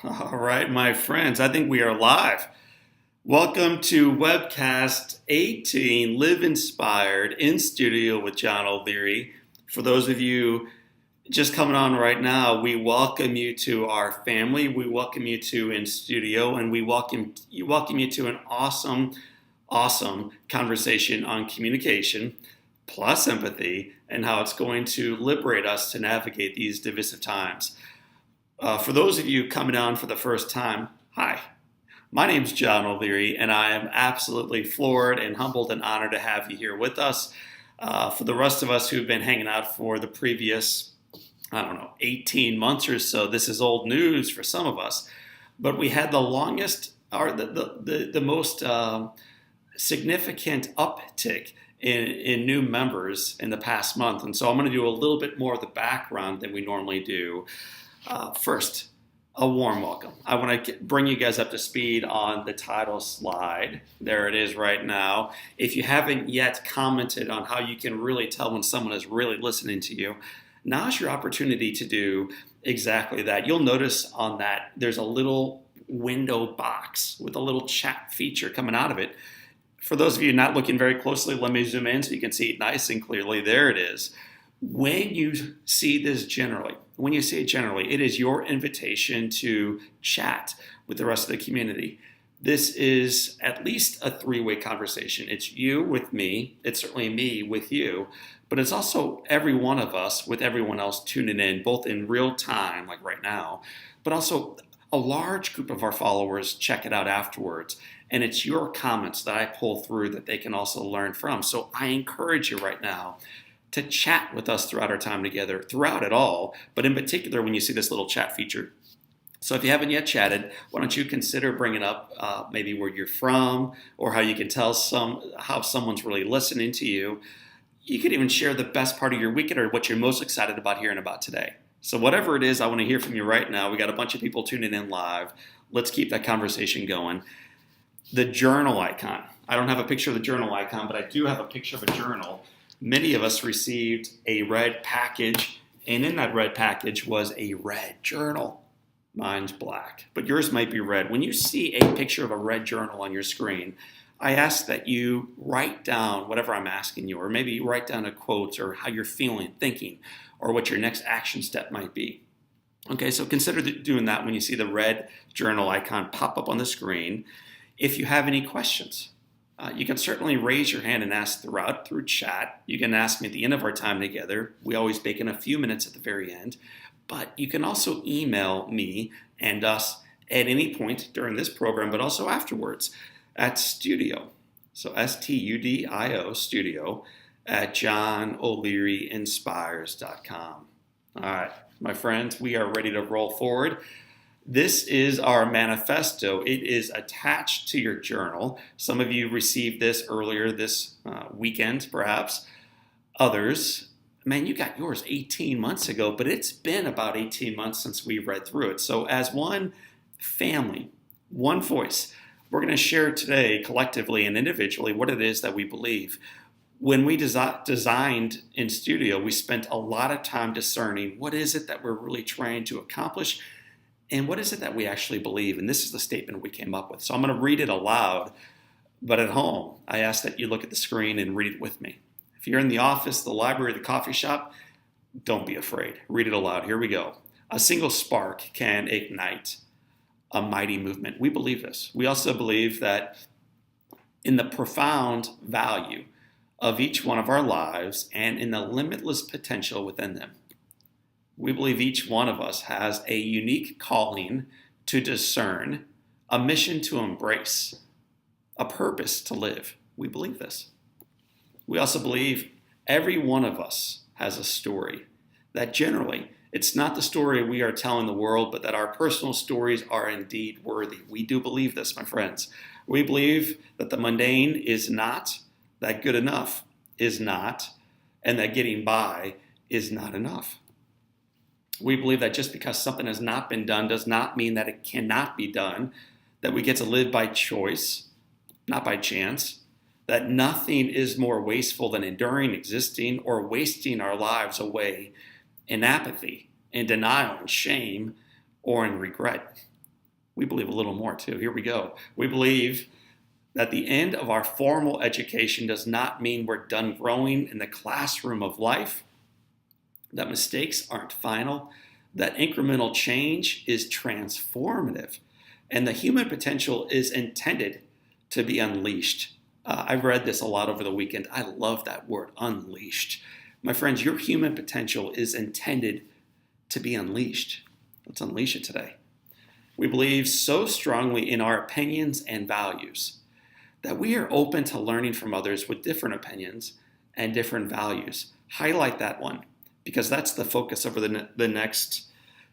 All right, my friends, I think we are live. Welcome to Webcast 18, Live Inspired, in studio with John O'Leary. For those of you just coming on right now, we welcome you to our family. We welcome you to in studio, and we welcome you to an awesome conversation on communication plus empathy and how it's going to liberate us to navigate these divisive times. For those of you coming on for the first time, hi. My name's John O'Leary, and I am absolutely floored and humbled and honored to have you here with us. For the rest of us who've been hanging out for the previous, 18 months or so, this is old news for some of us. But we had the longest, or the most significant uptick in new members in the past month. And so I'm going to do a little bit more of the background than we normally do. First, a warm welcome. I want to bring you guys up to speed on the title slide. There it is right now. If you haven't yet commented on how you can really tell when someone is really listening to you, now's your opportunity to do exactly that. You'll notice on that there's a little window box with a little chat feature coming out of it. For those of you not looking very closely, let me zoom in so you can see it nice and clearly. There it is. When you see this generally, it is your invitation to chat with the rest of the community. This is at least a three-way conversation. It's you with me, it's certainly me with you, but it's also every one of us with everyone else tuning in, both in real time, like right now, but also a large group of our followers check it out afterwards. And it's your comments that I pull through that they can also learn from. So I encourage you right now to chat with us throughout our time together, throughout it all, but in particular when you see this little chat feature. So if you haven't yet chatted, why don't you consider bringing up maybe where you're from or how you can tell how someone's really listening to you. You could even share the best part of your weekend or what you're most excited about hearing about today. So whatever it is, I want to hear from you right now. We got a bunch of people tuning in live. Let's keep that conversation going. The journal icon. I don't have a picture of the journal icon, but I do have a picture of a journal. Many of us received a red package, and in that red package was a red journal. Mine's black, but yours might be red. When you see a picture of a red journal on your screen, I ask that you write down whatever I'm asking you, or maybe write down a quote or how you're feeling, thinking, or what your next action step might be. Okay, so consider doing that when you see the red journal icon pop up on the screen. If you have any questions, you can certainly raise your hand and ask through chat. You can ask me at the end of our time together. We always bake in a few minutes at the very end. But you can also email me and us at any point during this program, but also afterwards at studio. So STUDIO, studio, at johnolearyinspires.com. All right, my friends, we are ready to roll forward. This is our manifesto. It is attached to your journal. Some of you received this earlier this weekend, perhaps. Others, man, you got yours 18 months ago, but it's been about 18 months since we read through it. So as one family, one voice, we're going to share today collectively and individually what it is that we believe. When we designed in studio, we spent a lot of time discerning what is it that we're really trying to accomplish and what is it that we actually believe? And this is the statement we came up with. So I'm going to read it aloud, but at home, I ask that you look at the screen and read it with me. If you're in the office, the library, the coffee shop, don't be afraid. Read it aloud. Here we go. A single spark can ignite a mighty movement. We believe this. We also believe that in the profound value of each one of our lives and in the limitless potential within them. We believe each one of us has a unique calling to discern, a mission to embrace, a purpose to live. We believe this. We also believe every one of us has a story, that generally it's not the story we are telling the world, but that our personal stories are indeed worthy. We do believe this, my friends. We believe that the mundane is not, that good enough is not, and that getting by is not enough. We believe that just because something has not been done does not mean that it cannot be done, that we get to live by choice, not by chance, that nothing is more wasteful than enduring, existing, or wasting our lives away in apathy, in denial, in shame, or in regret. We believe a little more too. Here we go. We believe that the end of our formal education does not mean we're done growing in the classroom of life, that mistakes aren't final, that incremental change is transformative, and the human potential is intended to be unleashed. I've read this a lot over the weekend. I love that word, unleashed. My friends, your human potential is intended to be unleashed. Let's unleash it today. We believe so strongly in our opinions and values that we are open to learning from others with different opinions and different values. Highlight that one, because that's the focus over the next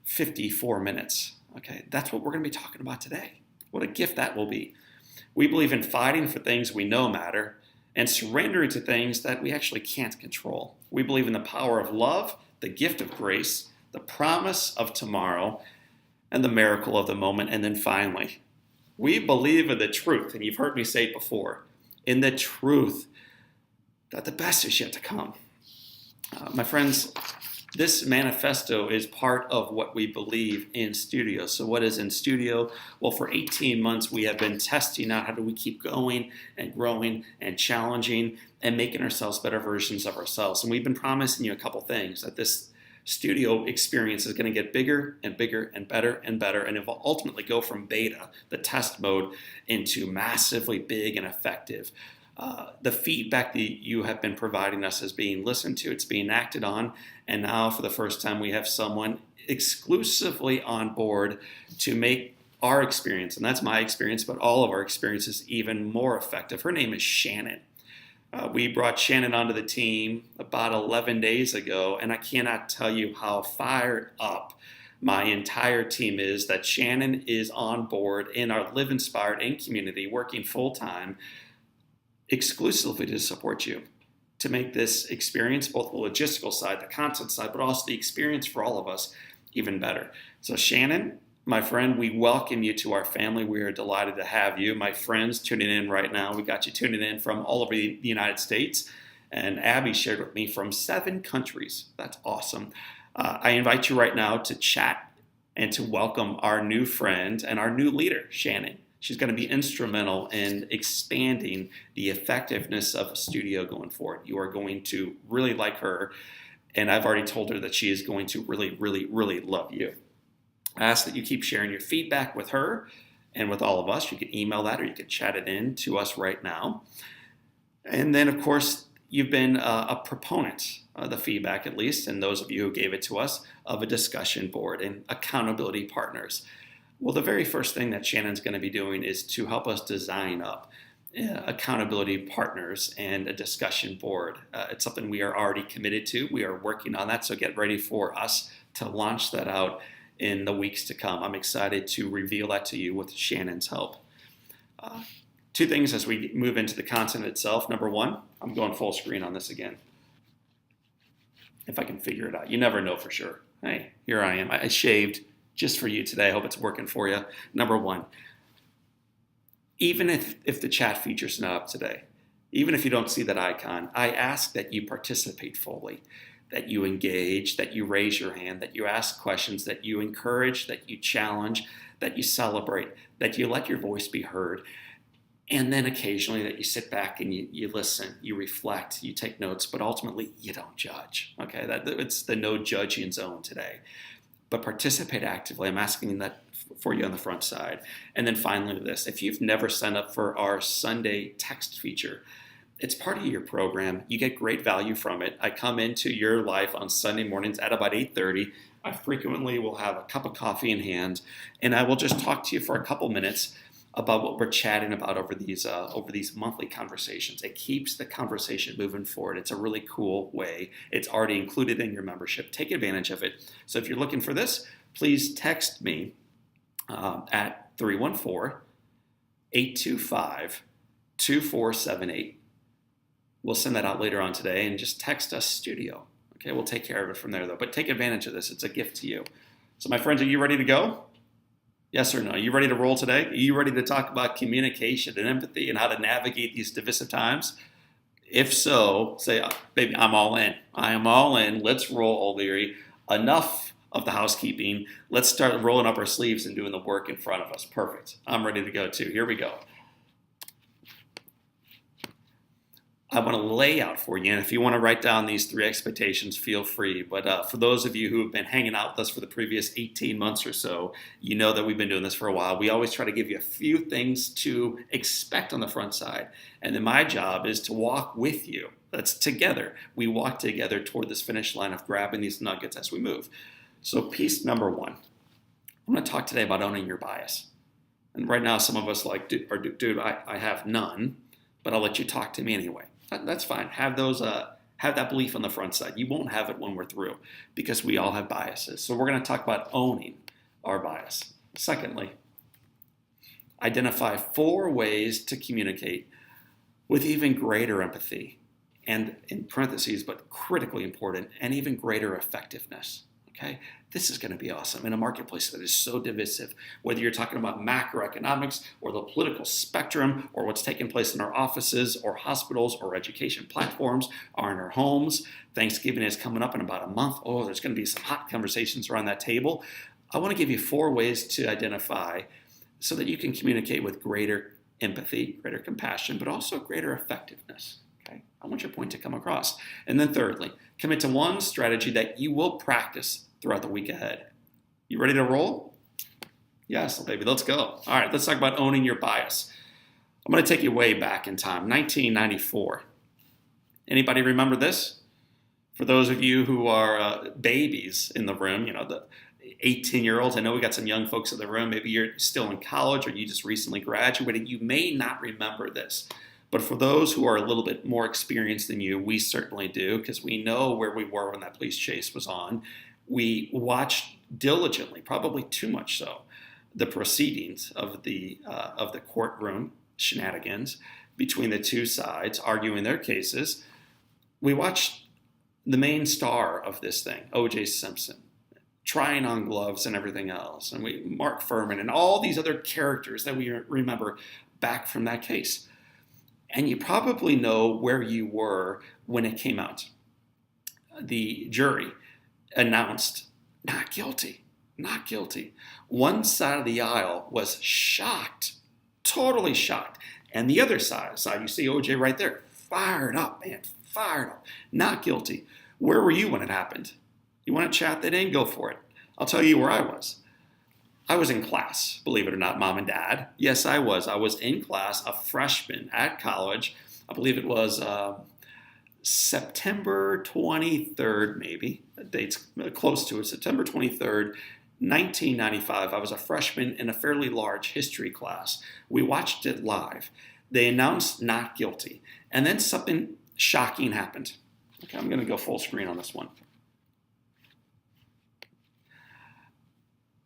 54 minutes. Okay, that's what we're going to be talking about today. What a gift that will be. We believe in fighting for things we know matter and surrendering to things that we actually can't control. We believe in the power of love, the gift of grace, the promise of tomorrow, and the miracle of the moment. And then finally, we believe in the truth, and you've heard me say it before, in the truth that the best is yet to come. My friends, this manifesto is part of what we believe in Studio. So what is in Studio? Well, for 18 months, we have been testing out how do we keep going and growing and challenging and making ourselves better versions of ourselves. And we've been promising you a couple things, that this Studio experience is going to get bigger and bigger and better, and it will ultimately go from beta, the test mode, into massively big and effective. The feedback that you have been providing us is being listened to, it's being acted on, and now for the first time we have someone exclusively on board to make our experience, and that's my experience, but all of our experiences even more effective. Her name is Shannon. We brought Shannon onto the team about 11 days ago, and I cannot tell you how fired up my entire team is that Shannon is on board in our Live Inspired In community, working full-time exclusively to support you, to make this experience, both the logistical side, the content side, but also the experience for all of us, even better. So Shannon, my friend, we welcome you to our family. We are delighted to have you. My friends tuning in right now, we got you tuning in from all over the United States. And Abby shared with me from 7 countries. That's awesome. I invite you right now to chat and to welcome our new friend and our new leader, Shannon. She's going to be instrumental in expanding the effectiveness of a Studio going forward. You are going to really like her. And I've already told her that she is going to really, really, really love you. I ask that you keep sharing your feedback with her and with all of us. You can email that or you can chat it in to us right now. And then, of course, you've been a proponent, the feedback at least, and those of you who gave it to us, of a discussion board and accountability partners. Well, the very first thing that Shannon's going to be doing is to help us design up accountability partners and a discussion board. It's something we are already committed to. We are working on that, so get ready for us to launch that out in the weeks to come. I'm excited to reveal that to you with Shannon's help. 2 things as we move into the content itself. Number 1, I'm going full screen on this again. If I can figure it out. You never know for sure. Hey, here I am. I shaved just for you today. I hope it's working for you. Number 1, even if the chat feature's not up today, even if you don't see that icon, I ask that you participate fully, that you engage, that you raise your hand, that you ask questions, that you encourage, that you challenge, that you celebrate, that you let your voice be heard, and then occasionally that you sit back and you listen, you reflect, you take notes, but ultimately you don't judge. Okay, it's the no judging zone today. But participate actively. I'm asking that for you on the front side. And then finally this, if you've never signed up for our Sunday text feature, it's part of your program. You get great value from it. I come into your life on Sunday mornings at about 8:30. I frequently will have a cup of coffee in hand, and I will just talk to you for a couple minutes about what we're chatting about over these monthly conversations. It keeps the conversation moving forward. It's a really cool way. It's already included in your membership. Take advantage of it. So if you're looking for this, please text me at 314-825-2478. We'll send that out later on today, and just text us Studio. Okay, we'll take care of it from there, though. But take advantage of this. It's a gift to you. So my friends, are you ready to go? Yes or no? Are you ready to roll today? Are you ready to talk about communication and empathy and how to navigate these divisive times? If so, say, baby, I'm all in. I am all in. Let's roll, O'Leary. Enough of the housekeeping. Let's start rolling up our sleeves and doing the work in front of us. Perfect. I'm ready to go too. Here we go. I want to lay out for you, and if you want to write down these 3 expectations, feel free. But for those of you who have been hanging out with us for the previous 18 months or so, you know that we've been doing this for a while. We always try to give you a few things to expect on the front side, and then my job is to walk with you. That's together. We walk together toward this finish line of grabbing these nuggets as we move. So piece number 1, I'm going to talk today about owning your bias. And right now, some of us like, dude, I have none, but I'll let you talk to me anyway. That's fine. Have that belief on the front side. You won't have it when we're through because we all have biases. So we're going to talk about owning our bias. Secondly, identify 4 ways to communicate with even greater empathy and, in parentheses, but critically important, and even greater effectiveness. Okay, this is going to be awesome in a marketplace that is so divisive, whether you're talking about macroeconomics or the political spectrum or what's taking place in our offices or hospitals or education platforms or in our homes. Thanksgiving is coming up in about a month. Oh, there's going to be some hot conversations around that table. I want to give you 4 ways to identify so that you can communicate with greater empathy, greater compassion, but also greater effectiveness. Okay, I want your point to come across. And then thirdly, commit to 1 strategy that you will practice throughout the week ahead. You ready to roll? Yes, baby, let's go. All right, let's talk about owning your bias. I'm going to take you way back in time, 1994. Anybody remember this? For those of you who are babies in the room, the 18-year-olds, I know we got some young folks in the room. Maybe you're still in college or you just recently graduated. You may not remember this. But for those who are a little bit more experienced than you, we certainly do, because we know where we were when that police chase was on. We watched diligently, probably too much so, the proceedings of the courtroom shenanigans between the 2 sides arguing their cases. We watched the main star of this thing, O.J. Simpson, trying on gloves and everything else, and Mark Furman and all these other characters that we remember back from that case. And you probably know where you were when it came out. The jury announced not guilty, not guilty. One side of the aisle was shocked, totally shocked. And the other side, you see OJ right there, fired up, man, fired up, not guilty. Where were you when it happened? You want to chat that in? Go for it. I'll tell you where I was. I was in class, believe it or not, Mom and Dad. Yes, I was. I was in class, a freshman at college. I believe it was September 23rd, maybe. The date's close to it. September 23rd, 1995. I was a freshman in a fairly large history class. We watched it live. They announced not guilty. And then something shocking happened. Okay, I'm going to go full screen on this one.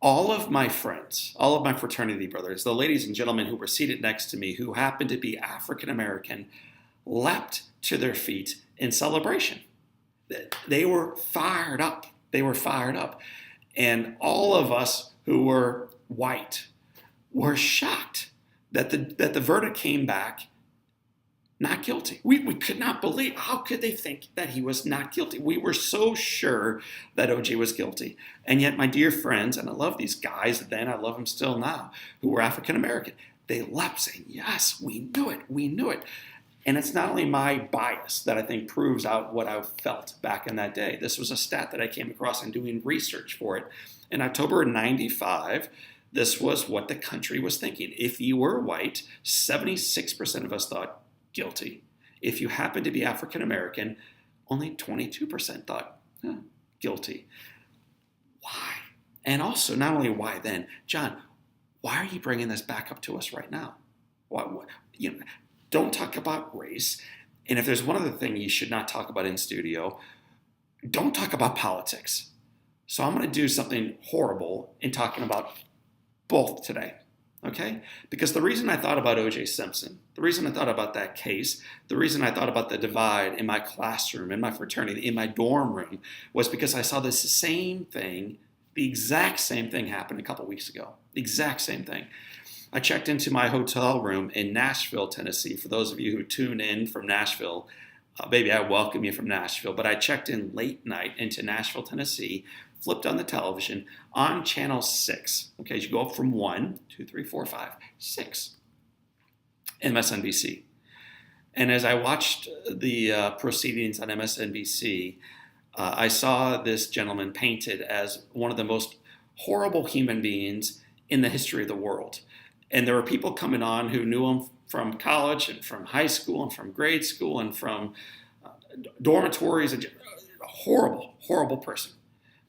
All of my friends, all of my fraternity brothers, the ladies and gentlemen who were seated next to me who happened to be African American, leapt to their feet in celebration. They were fired up. They were fired up. And all of us who were white were shocked that the verdict came back not guilty. We could not believe. How could they think that he was not guilty? We were so sure that OJ was guilty. And yet my dear friends, and I love these guys then, I love them still now, who were African American, they leapt saying, yes, we knew it, we knew it. And it's not only my bias that I think proves out what I felt back in that day. This was a stat that I came across in doing research for it. In October of 95, this was what the country was thinking. If you were white, 76% of us thought guilty. If you happen to be African American, only 22% thought guilty. Why? And also, not only why then, John, why are you bringing this back up to us right now? Why, don't talk about race. And if there's one other thing you should not talk about in studio, don't talk about politics. So I'm going to do something horrible in talking about both today. Okay? Because the reason I thought about O.J. Simpson, the reason I thought about that case, the reason I thought about the divide in my classroom, in my fraternity, in my dorm room, was because I saw this same thing, the exact same thing happen a couple weeks ago. The exact same thing. I checked into my hotel room in Nashville, Tennessee. For those of you who tune in from Nashville, baby, I welcome you from Nashville. But I checked in late night into Nashville, Tennessee, flipped on the television on channel 6. Okay, as you go up from 1, 2, 3, 4, 5, 6, MSNBC. And as I watched the proceedings on MSNBC, I saw this gentleman painted as one of the most horrible human beings in the history of the world. And there were people coming on who knew him from college and from high school and from grade school and from dormitories. A horrible, horrible person.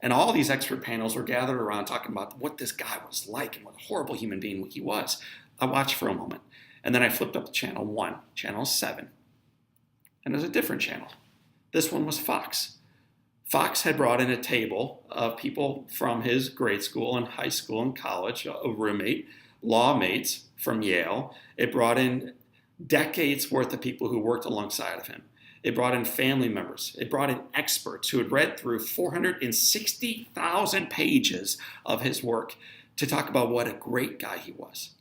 And all these expert panels were gathered around talking about what this guy was like and what a horrible human being he was. I watched for a moment. And then I flipped up to channel 1, channel 7. And there's a different channel. This one was Fox. Fox had brought in a table of people from his grade school and high school and college, a roommate, law mates from Yale. It brought in decades worth of people who worked alongside of him. It brought in family members. It brought in experts who had read through 460,000 pages of his work to talk about what a great guy he was.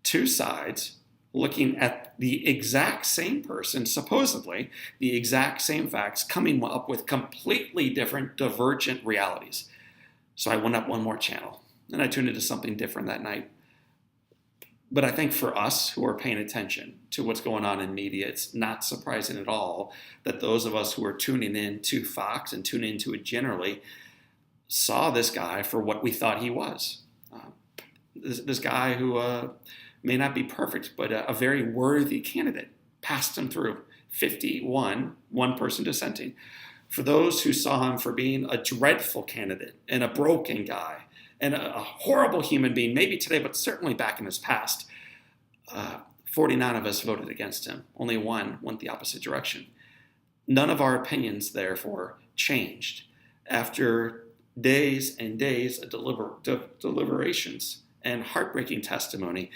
Two sides looking at the exact same person, supposedly the exact same facts, coming up with completely different, divergent realities. So I went up one more channel and I tuned into something different that night. But I think for us who are paying attention to what's going on in media, it's not surprising at all that those of us who are tuning in to Fox and tuning into it generally saw this guy for what we thought he was. This guy who may not be perfect, but a very worthy candidate. Passed him through 51, one person dissenting. For those who saw him for being a dreadful candidate and a broken guy and a horrible human being, maybe today, but certainly back in his past, 49 of us voted against him. Only one went the opposite direction. None of our opinions, therefore, changed after days and days of deliberations and heartbreaking testimony.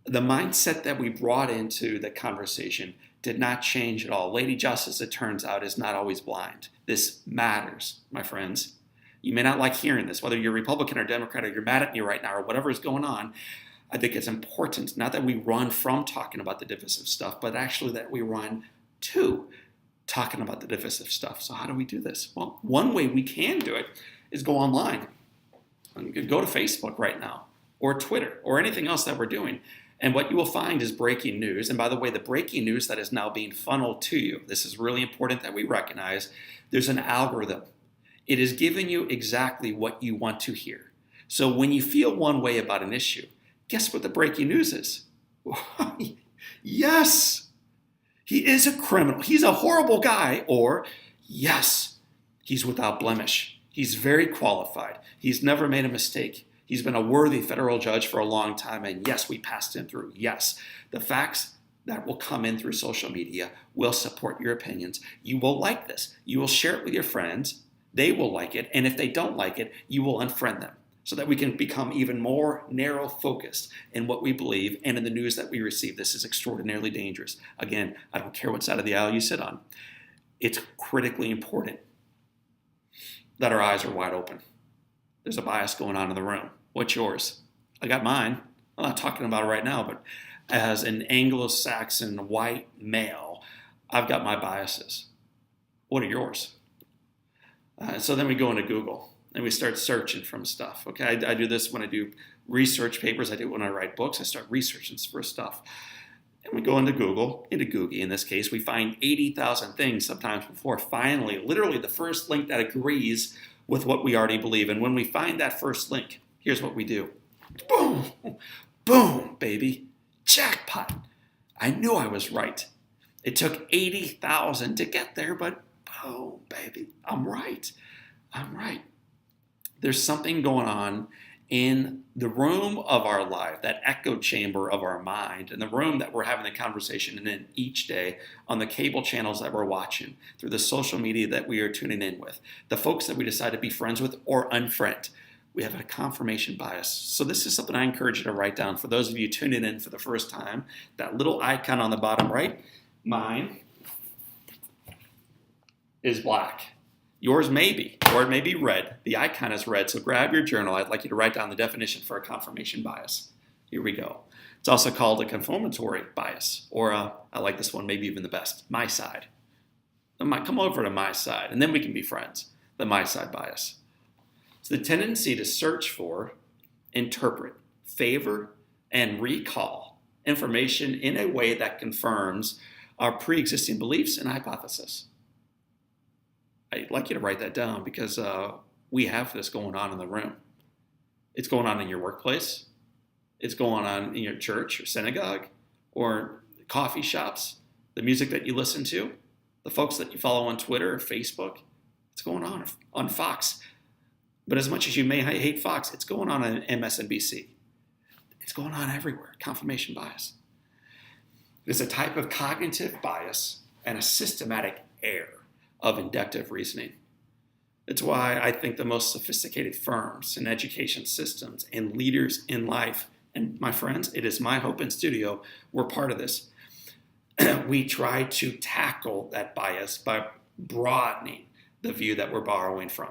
The mindset that we brought into the conversation did not change at all. Lady Justice, it turns out, is not always blind. This matters, my friends. You may not like hearing this, whether you're Republican or Democrat or you're mad at me right now or whatever is going on. I think it's important, not that we run from talking about the divisive stuff, but actually that we run to talking about the divisive stuff. So how do we do this? Well, one way we can do it is go online. You could go to Facebook right now or Twitter or anything else that we're doing. And what you will find is breaking news. And by the way, the breaking news that is now being funneled to you, this is really important that we recognize, there's an algorithm. It is giving you exactly what you want to hear. So when you feel one way about an issue, guess what the breaking news is? Yes, he is a criminal. He's a horrible guy. Or, yes, he's without blemish. He's very qualified. He's never made a mistake. He's been a worthy federal judge for a long time. And yes, we passed him through. Yes, the facts that will come in through social media will support your opinions. You will like this. You will share it with your friends. They will like it. And if they don't like it, you will unfriend them so that we can become even more narrow focused in what we believe and in the news that we receive. This is extraordinarily dangerous. Again, I don't care what side of the aisle you sit on. It's critically important that our eyes are wide open. There's a bias going on in the room. What's yours? I got mine. I'm not talking about it right now, but as an Anglo-Saxon white male, I've got my biases. What are yours? So then we go into Google and we start searching from stuff. Okay, I do this when I do research papers. I do it when I write books. I start researching for stuff. And we go into Google, into Googie in this case. We find 80,000 things sometimes before finally, literally the first link that agrees with what we already believe. And when we find that first link, here's what we do. Boom, boom, baby, jackpot. I knew I was right. It took 80,000 to get there, but boom, baby, I'm right. I'm right. There's something going on in the room of our life, that echo chamber of our mind, in the room that we're having the conversation in each day, on the cable channels that we're watching, through the social media that we are tuning in with, the folks that we decide to be friends with or unfriend. We have a confirmation bias. So this is something I encourage you to write down. For those of you tuning in for the first time, that little icon on the bottom right, mine is black. Yours may be, or it may be red. The icon is red, so grab your journal. I'd like you to write down the definition for a confirmation bias. Here we go. It's also called a confirmatory bias, or I like this one, maybe even the best, my side. Come over to my side, and then we can be friends. the my side bias. It's the tendency to search for, interpret, favor, and recall information in a way that confirms our pre-existing beliefs and hypothesis. I'd like you to write that down because we have this going on in the room. It's going on in your workplace. It's going on in your church or synagogue or coffee shops, the music that you listen to, the folks that you follow on Twitter or Facebook. It's going on Fox. But as much as you may hate Fox, it's going on MSNBC. It's going on everywhere, confirmation bias. It's a type of cognitive bias and a systematic error of inductive reasoning. It's why I think the most sophisticated firms and education systems and leaders in life, and my friends, it is my hope in studio, we're part of this. We try to tackle that bias by broadening the view that we're borrowing from,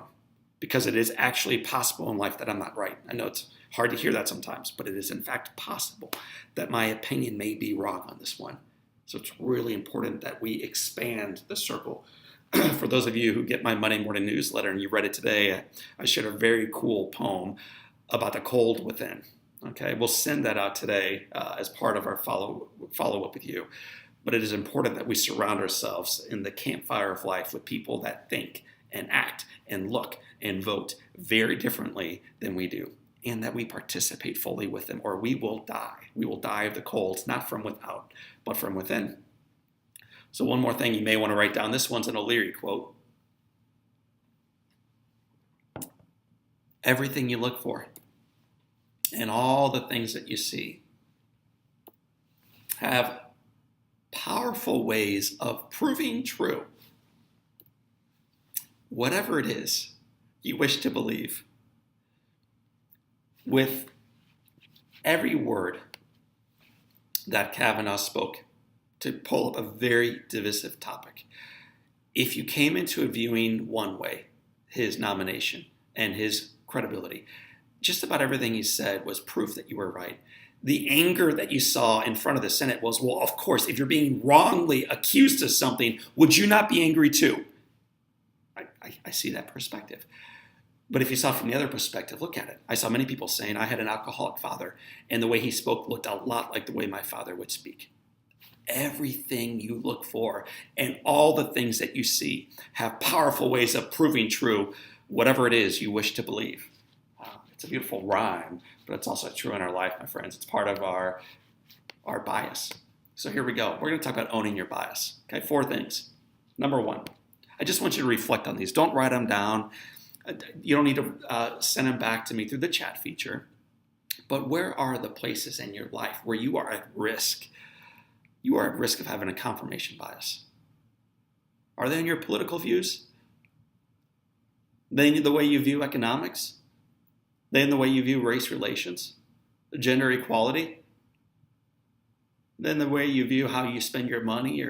because it is actually possible in life that I'm not right. I know it's hard to hear that sometimes, but it is in fact possible that my opinion may be wrong on this one. So it's really important that we expand the circle. For those of you who get my Monday morning newsletter and you read it today, I shared a very cool poem about the cold within. Okay, we'll send that out today as part of our follow-up with you. But it is important that we surround ourselves in the campfire of life with people that think and act and look and vote very differently than we do, and that we participate fully with them, or we will die. We will die of the cold, not from without, but from within. So one more thing you may want to write down. This one's an O'Leary quote. Everything you look for and all the things that you see have powerful ways of proving true whatever it is you wish to believe. With every word that Kavanaugh spoke, to pull up a very divisive topic, if you came into a viewing one way, his nomination and his credibility, just about everything he said was proof that you were right. The anger that you saw in front of the Senate was, well, of course, if you're being wrongly accused of something, would you not be angry too? I see that perspective. But if you saw from the other perspective, look at it. I saw many people saying I had an alcoholic father, and the way he spoke looked a lot like the way my father would speak. Everything you look for and all the things that you see have powerful ways of proving true whatever it is you wish to believe. It's a beautiful rhyme, but it's also true in our life, my friends. It's part of our bias. So here we go. We're going to talk about owning your bias. Okay, 4 things. Number 1, I just want you to reflect on these. Don't write them down. You don't need to send them back to me through the chat feature. But where are the places in your life where you are at risk? You are at risk of having a confirmation bias. Are they in your political views? They in the way you view economics? They in the way you view race relations? Gender equality? Then the way you view how you spend your money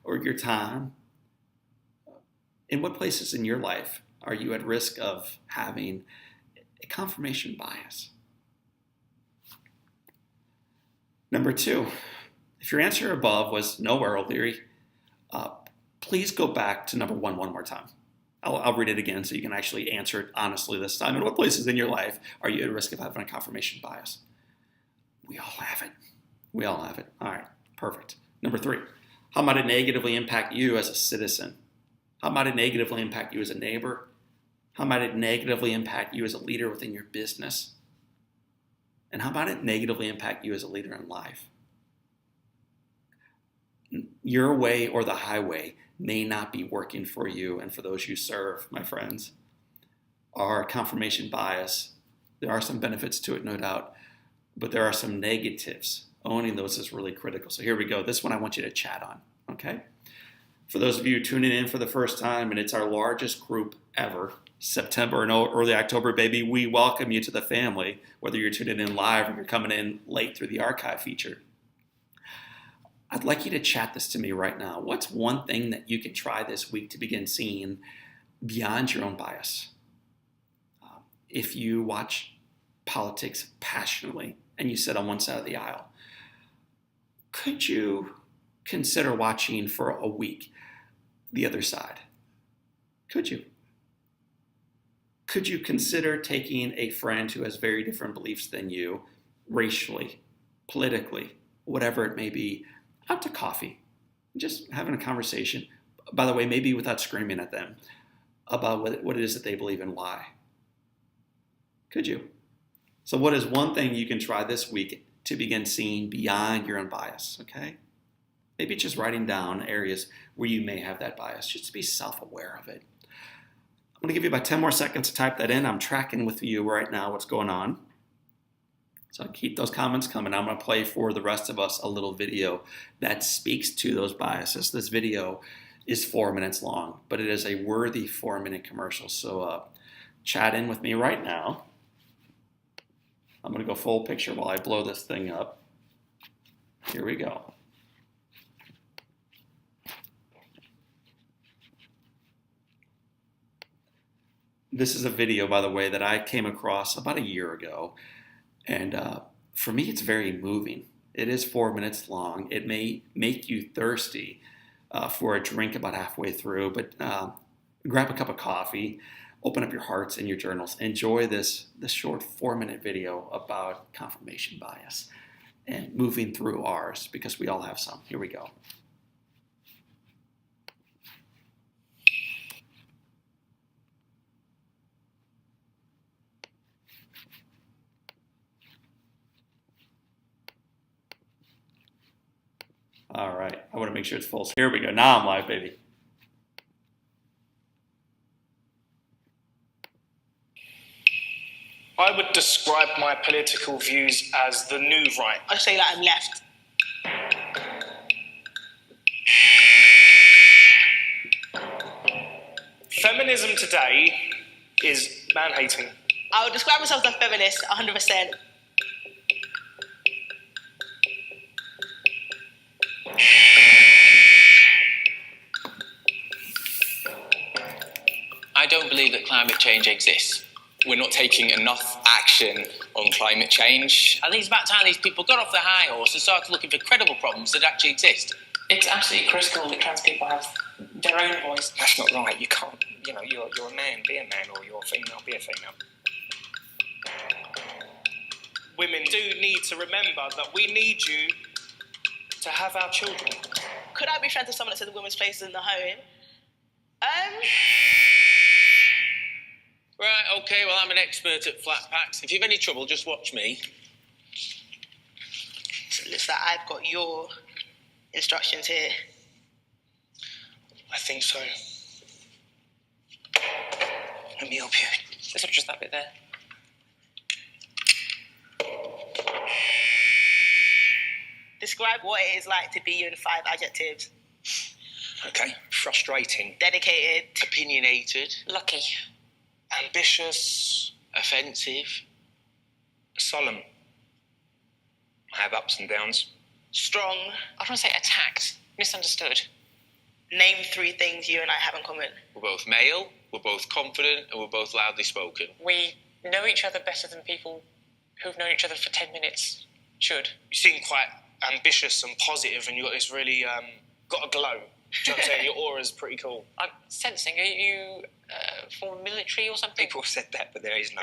or your time? In what places in your life are you at risk of having a confirmation bias? Number 2, if your answer above was nowhere, O'Leary, please go back to number 1 more time. I'll read it again so you can actually answer it honestly this time. In what places in your life are you at risk of having a confirmation bias? We all have it. We all have it. All right, perfect. Number 3, how might it negatively impact you as a citizen? How might it negatively impact you as a neighbor? How might it negatively impact you as a leader within your business? And how might it negatively impact you as a leader in life? Your way or the highway may not be working for you and for those you serve, my friends. Our confirmation bias, there are some benefits to it, no doubt, but there are some negatives. Owning those is really critical. So here we go. This one I want you to chat on, okay? For those of you tuning in for the first time, and it's our largest group ever, September and early October, baby, we welcome you to the family, whether you're tuning in live or you're coming in late through the archive feature. I'd like you to chat this to me right now. What's one thing that you can try this week to begin seeing beyond your own bias? If you watch politics passionately and you sit on one side of the aisle, could you consider watching for a week the other side? Could you? Could you consider taking a friend who has very different beliefs than you, racially, politically, whatever it may be, out to coffee, just having a conversation? By the way, maybe without screaming at them about what it is that they believe and why. Could you? So what is one thing you can try this week to begin seeing beyond your own bias, okay? Maybe just writing down areas where you may have that bias, just to be self-aware of it. I'm going to give you about 10 more seconds to type that in. I'm tracking with you right now what's going on. So keep those comments coming. I'm going to play for the rest of us a little video that speaks to those biases. This video is 4 minutes long, but it is a worthy 4-minute commercial. So chat in with me right now. I'm going to go full picture while I blow this thing up. Here we go. This is a video, by the way, that I came across about a year ago. And for me, it's very moving. It is 4 minutes long. It may make you thirsty for a drink about halfway through, but grab a cup of coffee, open up your hearts and your journals. Enjoy this short 4-minute video about confirmation bias and moving through ours, because we all have some. Here we go. All right, I want to make sure it's full. Here we go. Now I'm live, baby. I would describe my political views as the new right. I'd say that I'm left. Feminism today is man-hating. I would describe myself as a feminist, 100%. I don't believe that climate change exists. We're not taking enough action on climate change. I think it's about time these people got off the high horse and started looking for credible problems that actually exist. It's absolutely critical that trans people have their own voice. That's not right. You can't, you're a man, be a man, or you're a female, be a female. Women do need to remember that we need you to have our children. Could I be friends with someone that said the women's place is in the home? Right, okay, well, I'm an expert at flat packs. If you've any trouble, just watch me. So it looks like I've got your instructions here. I think so. Let me help you. Is it just that bit there? Describe what it is like to be you in 5 adjectives. Okay. Frustrating. Dedicated. Opinionated. Lucky. Ambitious. Offensive. Solemn. I have ups and downs. Strong. I want to say attacked. Misunderstood. Name 3 things you and I have in common. We're both male, we're both confident, and we're both loudly spoken. We know each other better than people who've known each other for 10 minutes should. You seem quite ambitious and positive, and you've got this really, got a glow. Do you know what I'm saying? Your aura's pretty cool. I'm sensing, are you former military or something? People have said that, but there is no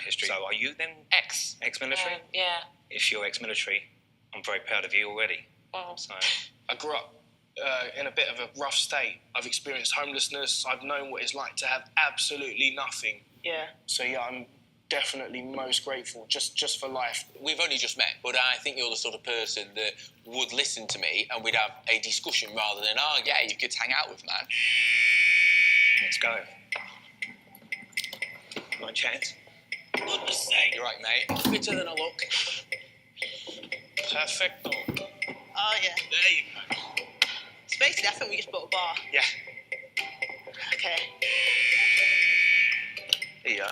history. So are you then ex-military? Yeah. If you're ex-military, I'm very proud of you already. Well, So I grew up in a bit of a rough state. I've experienced homelessness. I've known what it's like to have absolutely nothing. Yeah. So yeah, I'm definitely most grateful just for life. We've only just met, but I think you're the sort of person that would listen to me and we'd have a discussion rather than argue. Yeah, you could hang out with, man. let's go. My chance. Goodness sake. You're right, mate. Fitter than I look. Perfecto. Oh, yeah. There you go. So basically, I think we just built a bar. Yeah. Okay. Here,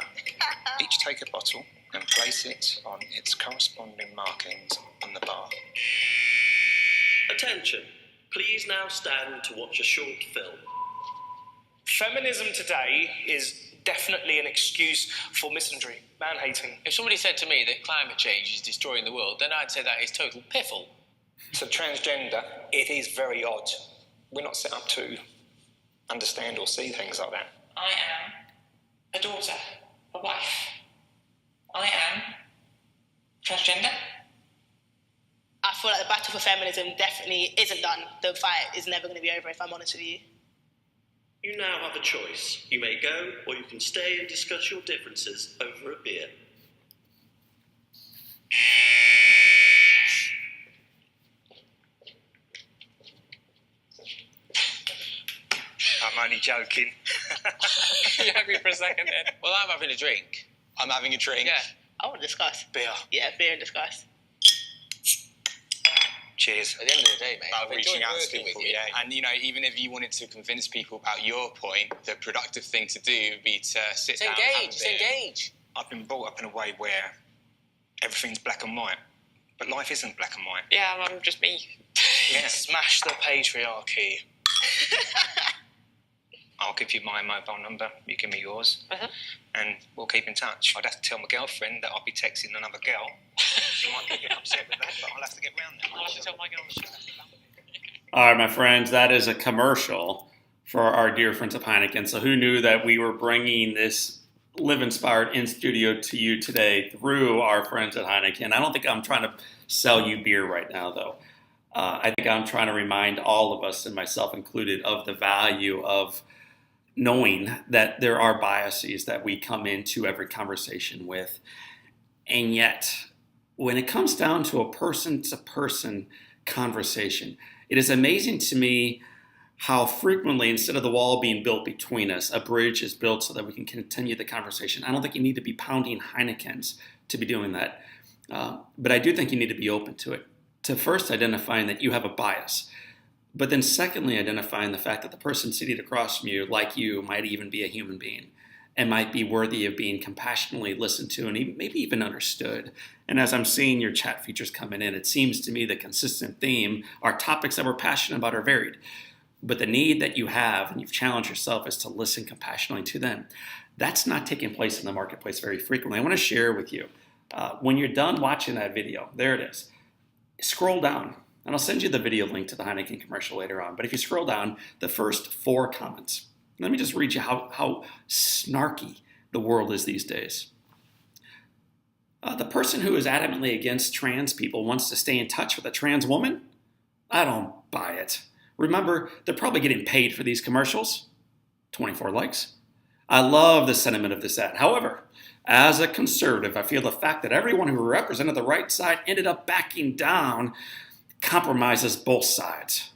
each take a bottle and place it on its corresponding markings on the bar. Attention, please now stand to watch a short film. Feminism today is definitely an excuse for misandry, man-hating. If somebody said to me that climate change is destroying the world, then I'd say that is total piffle. So transgender, it is very odd. We're not set up to understand or see things like that. I am a daughter, a wife. I am transgender. I feel like the battle for feminism definitely isn't done. The fight is never going to be over, if I'm honest with you. You now have a choice. You may go, or you can stay and discuss your differences over a beer. I'm only joking. You had me for a second then. Well, I'm having a drink. I'm having a drink. Yeah. I want to discuss. Beer. Yeah, beer and discuss. Cheers. At the end of the day, mate, About I've reaching enjoyed out to working people, with you. yeah. And, even if you wanted to convince people about your point, the productive thing to do would be to sit down and have a beer. Engage. I've been brought up in a way where everything's black and white, but life isn't black and white. Yeah, I'm just me. Yeah. Smash the patriarchy. I'll give you my mobile number, you give me yours, Uh-huh. and we'll keep in touch. I'd have to tell my girlfriend that I'll be texting another girl. She might get upset with that, but I'll have to get round that. I'll have to tell my girl. All right, my friends, that is a commercial for our dear friends of Heineken. So who knew that we were bringing this Live Inspired in studio to you today through our friends at Heineken? I don't think I'm trying to sell you beer right now, though. I think I'm trying to remind all of us, and myself included, of the value of knowing that there are biases that we come into every conversation with. And yet, when it comes down to a person-to-person conversation, it is amazing to me how frequently, instead of the wall being built between us, a bridge is built so that we can continue the conversation. I don't think you need to be pounding Heinekens to be doing that. But I do think you need to be open to it. To first identifying that you have a bias. But then secondly, identifying the fact that the person seated across from you, like you, might even be a human being and might be worthy of being compassionately listened to and maybe even understood. And as I'm seeing your chat features coming in, it seems to me the consistent theme, our topics that we're passionate about are varied. But the need that you have, and you've challenged yourself, is to listen compassionately to them. That's not taking place in the marketplace very frequently. I want to share with you, when you're done watching that video, there it is. Scroll down, and I'll send you the video link to the Heineken commercial later on. But if you scroll down, the first 4 comments. Let me just read you how snarky the world is these days. The person who is adamantly against trans people wants to stay in touch with a trans woman? I don't buy it. Remember, they're probably getting paid for these commercials. 24 likes. I love the sentiment of this ad. However, as a conservative, I feel the fact that everyone who represented the right side ended up backing down compromises both sides.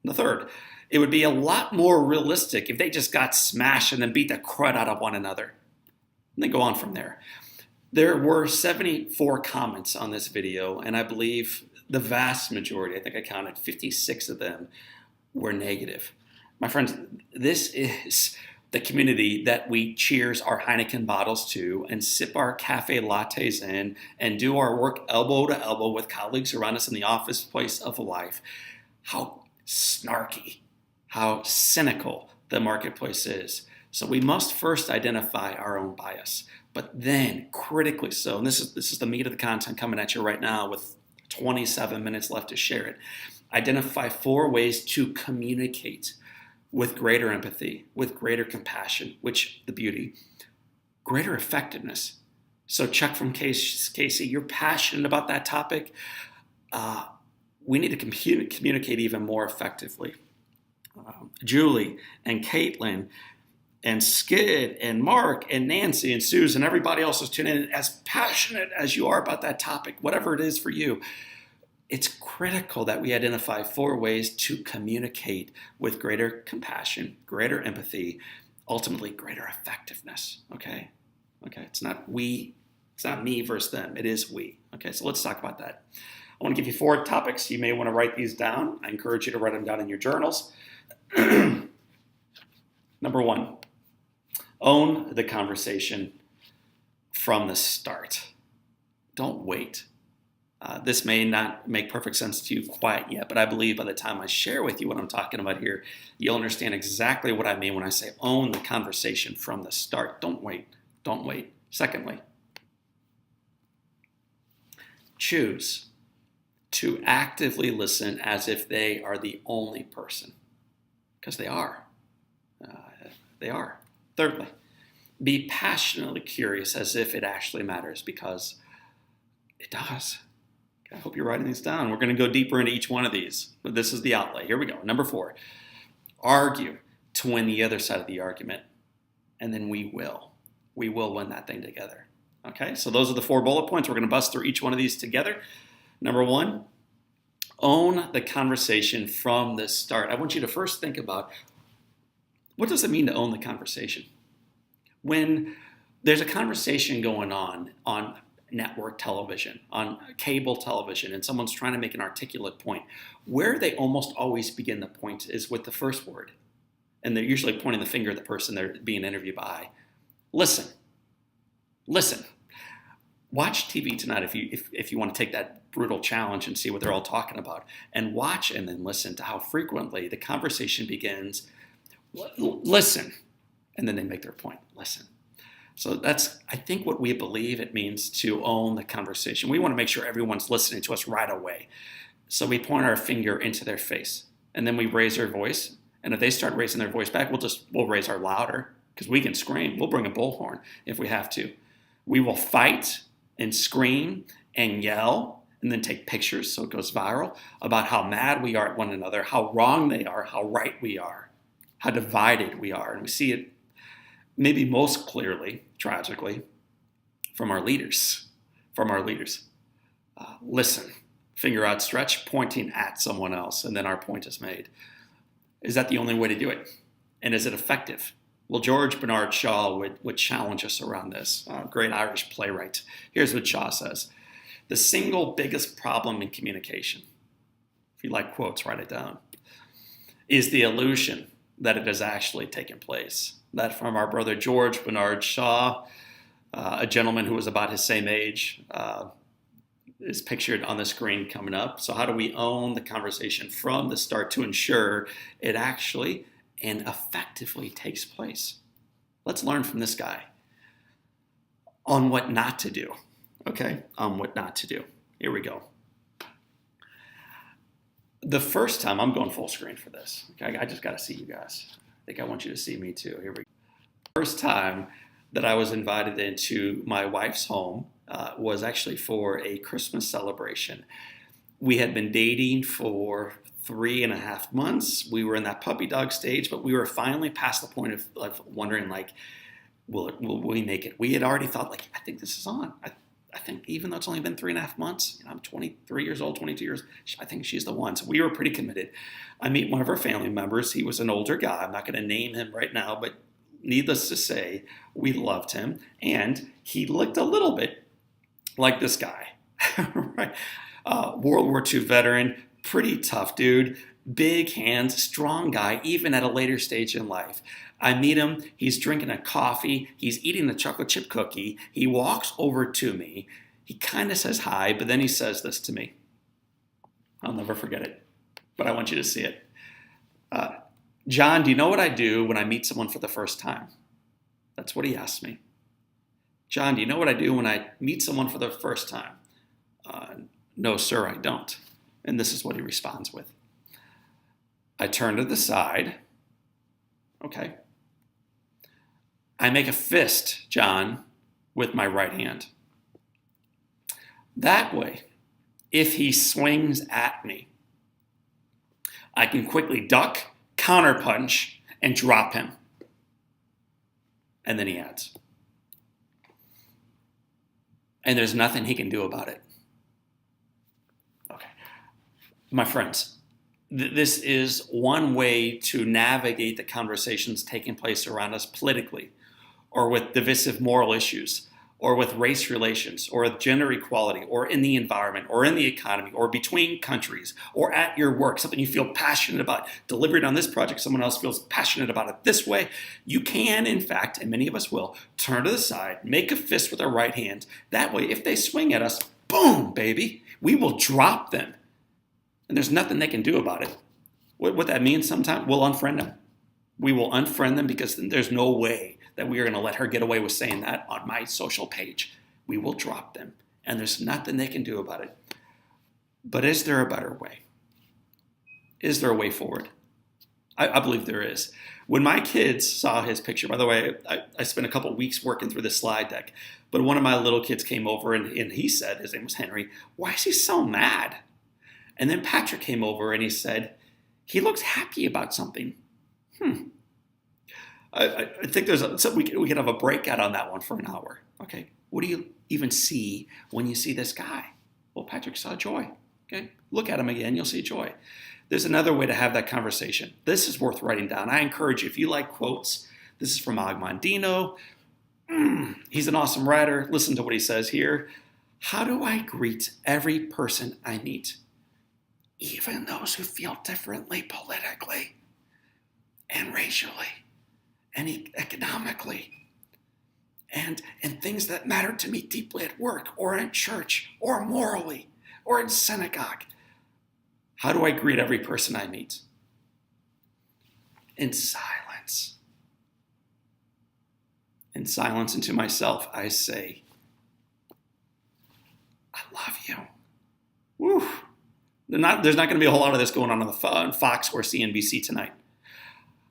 The third, it would be a lot more realistic if they just got smashed and then beat the crud out of one another. And then go on from there. There were 74 comments on this video, and I believe the vast majority, I think I counted 56 of them, were negative. My friends, this is the community that we cheers our Heineken bottles to and sip our cafe lattes in and do our work elbow to elbow with colleagues around us in the office place of life. How snarky, how cynical the marketplace is. So we must first identify our own bias, but then critically so, and this is the meat of the content coming at you right now with 27 minutes left to share it. Identify 4 ways to communicate with greater empathy, with greater compassion, which the beauty, greater effectiveness. So check from Casey, you're passionate about that topic. We need to communicate even more effectively. Julie and Caitlin and Skid and Mark and Nancy and Susan, everybody else is tuning in, as passionate as you are about that topic, whatever it is for you. It's critical that we identify 4 ways to communicate with greater compassion, greater empathy, ultimately greater effectiveness. Okay. It's not me versus them. It is we. Okay. So let's talk about that. I want to give you 4 topics. You may want to write these down. I encourage you to write them down in your journals. Number 1, own the conversation from the start. Don't wait. This may not make perfect sense to you quite yet, but I believe by the time I share with you what I'm talking about here, you'll understand exactly what I mean when I say own the conversation from the start. Don't wait. Secondly, choose to actively listen as if they are the only person, because they are. They are. Thirdly, Be passionately curious as if it actually matters, because it does. I hope you're writing these down. We're going to go deeper into each one of these, but this is the outlay. Here we go. Number 4, argue to win the other side of the argument, and then we will win that thing together. Okay, so those are the 4 bullet points. We're going to bust through each one of these together. Number 1, own the conversation from the start. I want you to first think about, what does it mean to own the conversation? When there's a conversation going on network television, on cable television, and someone's trying to make an articulate point, where they almost always begin the point is with the first word. And they're usually pointing the finger at the person they're being interviewed by. Listen. Watch TV tonight if you want to take that brutal challenge and see what they're all talking about. And watch and then listen to how frequently the conversation begins, listen. And then they make their point, listen. So that's, I think, what we believe it means to own the conversation. We want to make sure everyone's listening to us right away. So we point our finger into their face, and then we raise our voice. And if they start raising their voice back, we'll raise our louder, because we can scream. We'll bring a bullhorn if we have to. We will fight and scream and yell, and then take pictures so it goes viral about how mad we are at one another, how wrong they are, how right we are, how divided we are. And we see it maybe most clearly, tragically, from our leaders. Listen, finger outstretched, pointing at someone else, and then our point is made. Is that the only way to do it? And is it effective? Well, George Bernard Shaw would challenge us around this, great Irish playwright. Here's what Shaw says. The single biggest problem in communication, if you like quotes, write it down, is the illusion that it has actually taken place. That from our brother George Bernard Shaw, a gentleman who was about his same age, is pictured on the screen coming up. So how do we own the conversation from the start to ensure it actually and effectively takes place? Let's learn from this guy on what not to do. Okay, on what not to do. Here we go. The first time, I'm going full screen for this. Okay, I just got to see you guys. I think I want you to see me too. Here we go. First time that I was invited into my wife's home was actually for a Christmas celebration. We had been dating for 3.5 months. We were in that puppy dog stage, but we were finally past the point of wondering, like, will we make it? We had already thought, like, I think this is on. I think even though it's only been 3.5 months, I'm 23 years old, 22 years, I think she's the one. So we were pretty committed. I meet one of our family members. He was an older guy. I'm not going to name him right now, but needless to say, we loved him. And he looked a little bit like this guy, right? World War II veteran, pretty tough dude, big hands, strong guy, even at a later stage in life. I meet him, he's drinking a coffee, he's eating a chocolate chip cookie, he walks over to me, he kind of says hi, but then he says this to me. I'll never forget it, but I want you to see it. John, do you know what I do when I meet someone for the first time? That's what he asked me. John, do you know what I do when I meet someone for the first time? No, sir, I don't. And this is what he responds with. I turn to the side. Okay. I make a fist, John, with my right hand. That way, if he swings at me, I can quickly duck, counterpunch, and drop him. And then he adds. And there's nothing he can do about it. Okay. My friends, this is one way to navigate the conversations taking place around us politically, or with divisive moral issues, or with race relations, or with gender equality, or in the environment, or in the economy, or between countries, or at your work, something you feel passionate about, delivered on this project, someone else feels passionate about it this way. You can, in fact, and many of us will, turn to the side, make a fist with our right hand. That way, if they swing at us, boom, baby, we will drop them. And there's nothing they can do about it. What that means sometimes, we'll unfriend them. We will unfriend them because there's no way that we are going to let her get away with saying that on my social page. We will drop them. And there's nothing they can do about it. But is there a better way? Is there a way forward? I believe there is. When my kids saw his picture, by the way, I spent a couple weeks working through the slide deck, but one of my little kids came over and he said, his name was Henry, "Why is he so mad?" And then Patrick came over and he said, "He looks happy about something." I think we could have a breakout on that one for an hour. Okay, what do you even see when you see this guy? Well, Patrick saw joy. Okay, look at him again, you'll see joy. There's another way to have that conversation. This is worth writing down. I encourage you, if you like quotes, this is from Agmandino. He's an awesome writer. Listen to what he says here. "How do I greet every person I meet, even those who feel differently politically and racially and economically and things that matter to me deeply at work or in church or morally or in synagogue? How do I greet every person I meet? In silence. In silence, and to myself, I say, I love you." Woo. There's not going to be a whole lot of this going on the Fox or CNBC tonight.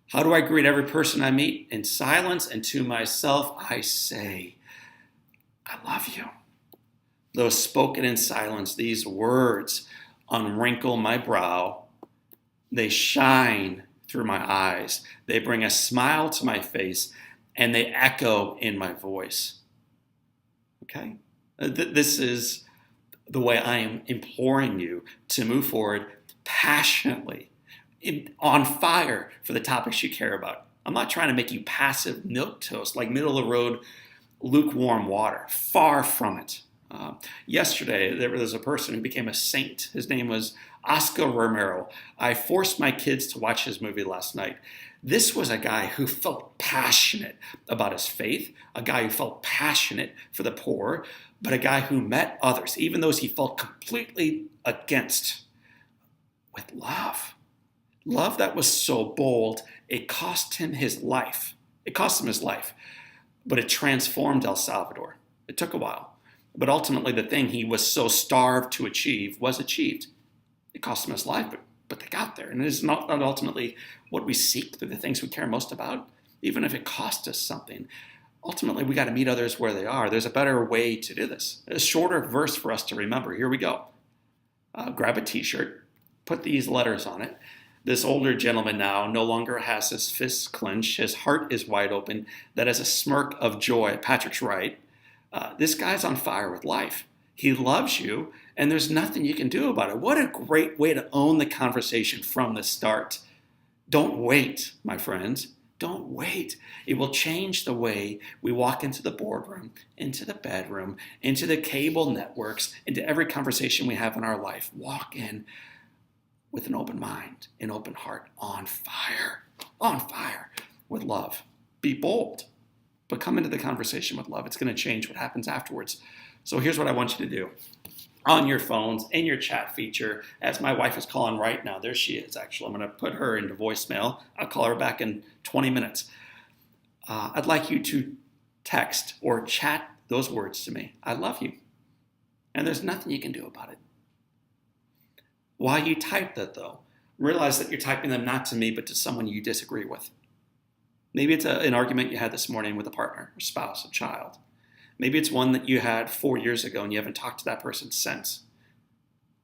How do I greet every person I meet? In silence, and to myself, I say, I love you. Though spoken in silence, these words unwrinkle my brow. They shine through my eyes. They bring a smile to my face, and they echo in my voice. Okay? This is the way I am imploring you to move forward passionately, on fire for the topics you care about. I'm not trying to make you passive milquetoast, like middle of the road, lukewarm water. Far from it. Yesterday, there was a person who became a saint. His name was Oscar Romero. I forced my kids to watch his movie last night. This was a guy who felt passionate about his faith, a guy who felt passionate for the poor, but a guy who met others, even those he felt completely against, with love. Love that was so bold, it cost him his life. It cost him his life, but it transformed El Salvador. It took a while, but ultimately the thing he was so starved to achieve was achieved. It cost him his life, but they got there. And it is not ultimately what we seek through the things we care most about, even if it cost us something. Ultimately, we got to meet others where they are. There's a better way to do this. A shorter verse for us to remember. Here we go. Grab a t-shirt, put these letters on it. This older gentleman now no longer has his fists clenched. His heart is wide open. That is a smirk of joy. Patrick's right. This guy's on fire with life. He loves you, and there's nothing you can do about it. What a great way to own the conversation from the start. Don't wait, my friends. Don't wait. It will change the way we walk into the boardroom, into the bedroom, into the cable networks, into every conversation we have in our life. Walk in with an open mind, an open heart, on fire with love. Be bold, but come into the conversation with love. It's going to change what happens afterwards. So here's what I want you to do. On your phones, in your chat feature, as my wife is calling right now. There she is, actually. I'm going to put her into voicemail. I'll call her back in 20 minutes. I'd like you to text or chat those words to me. I love you. And there's nothing you can do about it. While you type that, though, realize that you're typing them not to me, but to someone you disagree with. Maybe it's an argument you had this morning with a partner, a spouse, a child. Maybe it's one that you had 4 years ago and you haven't talked to that person since.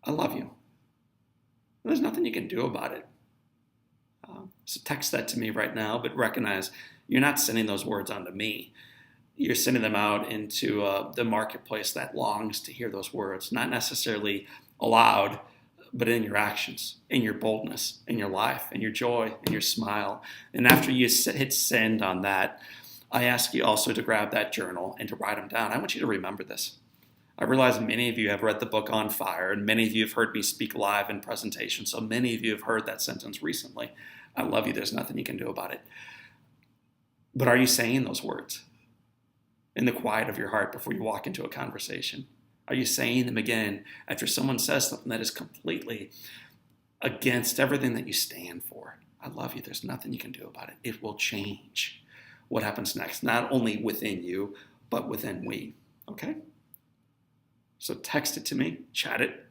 I love you. There's nothing you can do about it. So text that to me right now, but recognize you're not sending those words onto me. You're sending them out into the marketplace that longs to hear those words, not necessarily aloud, but in your actions, in your boldness, in your life, in your joy, in your smile. And after you hit send on that, I ask you also to grab that journal and to write them down. I want you to remember this. I realize many of you have read the book On Fire, and many of you have heard me speak live in presentations, so many of you have heard that sentence recently. I love you. There's nothing you can do about it. But are you saying those words in the quiet of your heart before you walk into a conversation? Are you saying them again after someone says something that is completely against everything that you stand for? I love you. There's nothing you can do about it. It will change what happens next, not only within you, but within we. Okay? So text it to me, chat it,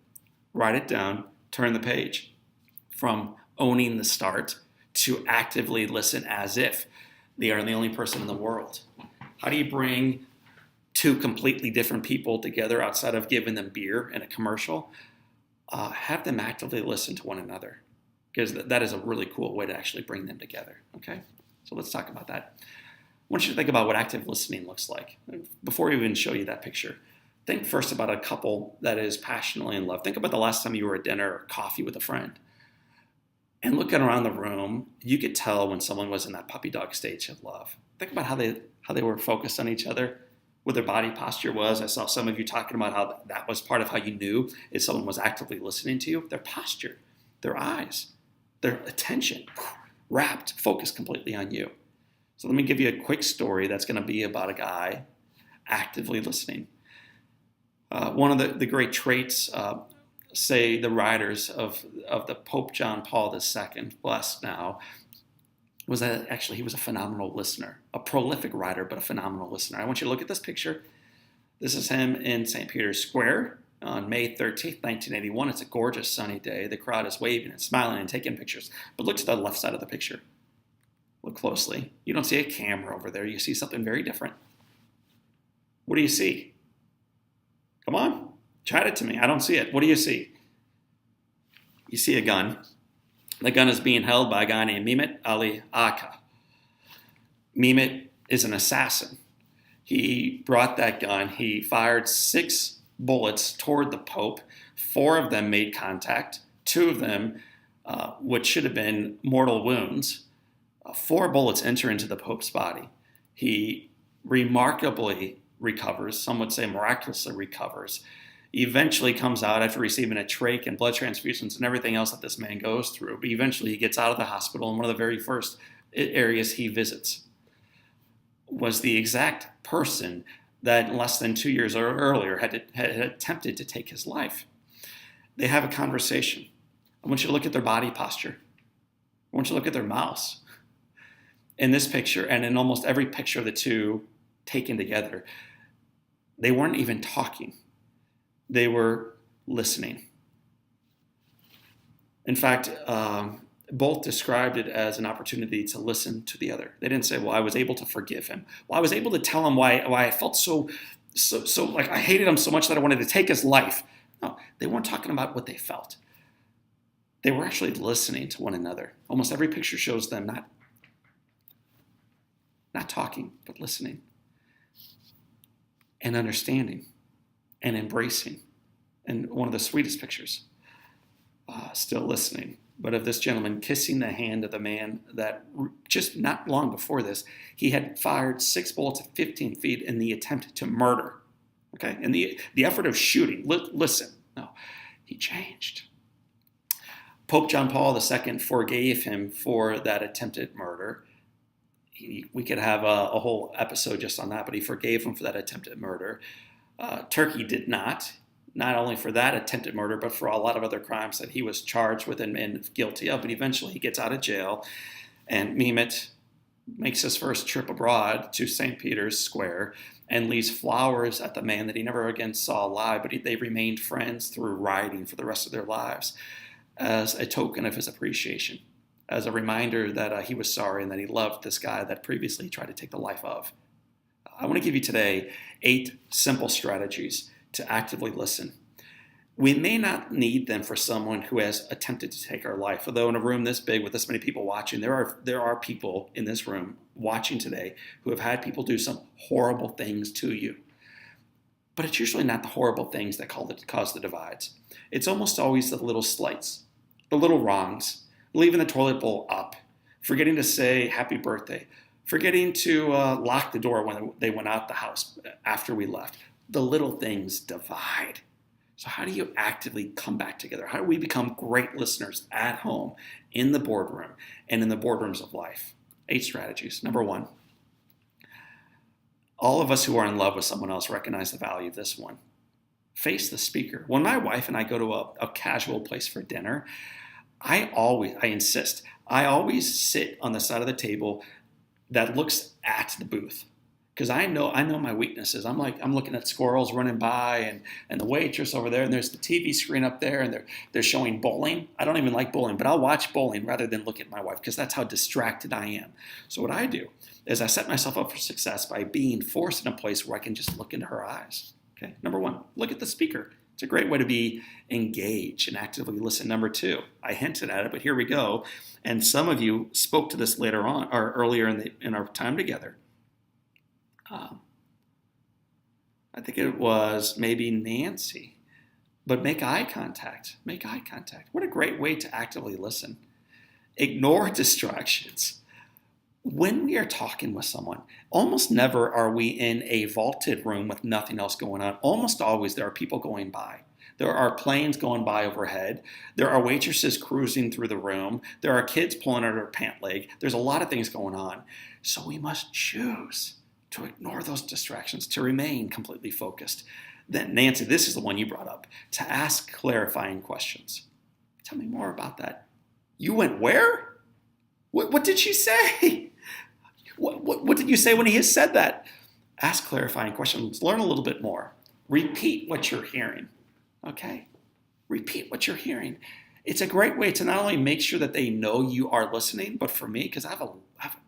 write it down, turn the page from owning the start to actively listen as if they are the only person in the world? How do you bring two completely different people together outside of giving them beer in a commercial? Have them actively listen to one another, because that is a really cool way to actually bring them together. Okay, so let's talk about that. I want you to think about what active listening looks like. Before we even show you that picture, think first about a couple that is passionately in love. Think about the last time you were at dinner or coffee with a friend. And looking around the room, you could tell when someone was in that puppy dog stage of love. Think about how they were focused on each other, what their body posture was. I saw some of you talking about how that was part of how you knew if someone was actively listening to you. Their posture, their eyes, their attention, wrapped, focused completely on you. So let me give you a quick story that's going to be about a guy actively listening. One of the great traits, say the writers of the Pope John Paul II, blessed now, was that actually he was a phenomenal listener, a prolific writer, but a phenomenal listener. I want you to look at this picture. This is him in St. Peter's Square on May 13th, 1981. It's a gorgeous sunny day. The crowd is waving and smiling and taking pictures. But look to the left side of the picture. Look closely. You don't see a camera over there. You see something very different. What do you see? Come on, chat it to me. I don't see it. What do you see? You see a gun. The gun is being held by a guy named Mehmet Ali Aka. Mehmet is an assassin. He brought that gun. He fired 6 bullets toward the Pope. 4 of them made contact. 2 of them, which should have been mortal wounds. 4 bullets enter into the Pope's body. He remarkably recovers, some would say miraculously recovers. He eventually comes out after receiving a trach and blood transfusions and everything else that this man goes through. But eventually he gets out of the hospital, and one of the very first areas he visits was the exact person that less than 2 years earlier had attempted to take his life. They have a conversation. I want you to look at their body posture. I want you to look at their mouths. In this picture, and in almost every picture of the two taken together, they weren't even talking. They were listening. In fact, both described it as an opportunity to listen to the other. They didn't say, well, I was able to forgive him. Well, I was able to tell him why I felt so like I hated him so much that I wanted to take his life. No, they weren't talking about what they felt. They were actually listening to one another. Almost every picture shows them not talking, but listening and understanding and embracing. And one of the sweetest pictures, still listening, but of this gentleman kissing the hand of the man that just not long before this, he had fired 6 bullets at 15 feet in the attempt to murder. Okay, in the effort of shooting. Listen, no, he changed. Pope John Paul II forgave him for that attempted murder. We could have a whole episode just on that, but he forgave him for that attempted murder. Turkey did not only for that attempted murder, but for a lot of other crimes that he was charged with and guilty of. But eventually he gets out of jail, and Mehmet makes his first trip abroad to St. Peter's Square and leaves flowers at the man that he never again saw alive, but they remained friends through writing for the rest of their lives as a token of his appreciation, as a reminder that he was sorry and that he loved this guy that previously tried to take the life of. I want to give you today 8 simple strategies to actively listen. We may not need them for someone who has attempted to take our life, although in a room this big with this many people watching, there are people in this room watching today who have had people do some horrible things to you. But it's usually not the horrible things that cause the divides. It's almost always the little slights, the little wrongs, leaving the toilet bowl up, forgetting to say happy birthday, forgetting to lock the door when they went out the house after we left. The little things divide. So how do you actively come back together? How do we become great listeners at home, in the boardroom, and in the boardrooms of life? 8 strategies. Number 1, all of us who are in love with someone else recognize the value of this one. Face the speaker. When my wife and I go to a casual place for dinner, I insist, I always sit on the side of the table that looks at the booth. because I know my weaknesses. I'm looking at squirrels running by and the waitress over there, and there's the TV screen up there, and they're showing bowling. I don't even like bowling, but I'll watch bowling rather than look at my wife because that's how distracted I am. So what I do is I set myself up for success by being forced in a place where I can just look into her eyes. Okay, number one, look at the speaker. It's a great way to be engaged and actively listen. Number two, I hinted at it, but here we go. And some of you spoke to this later on or earlier in our time together. I think it was maybe Nancy, but make eye contact. Make eye contact. What a great way to actively listen. Ignore distractions. When we are talking with someone, almost never are we in a vaulted room with nothing else going on. Almost always there are people going by. There are planes going by overhead. There are waitresses cruising through the room. There are kids pulling out their pant leg. There's a lot of things going on. So we must choose to ignore those distractions, to remain completely focused. Then, Nancy, this is the one you brought up, to ask clarifying questions. Tell me more about that. You went where? What did she say? What did you say when he has said that? Ask clarifying questions. Learn a little bit more. Repeat what you're hearing. Okay? Repeat what you're hearing. It's a great way to not only make sure that they know you are listening, but for me, because I have a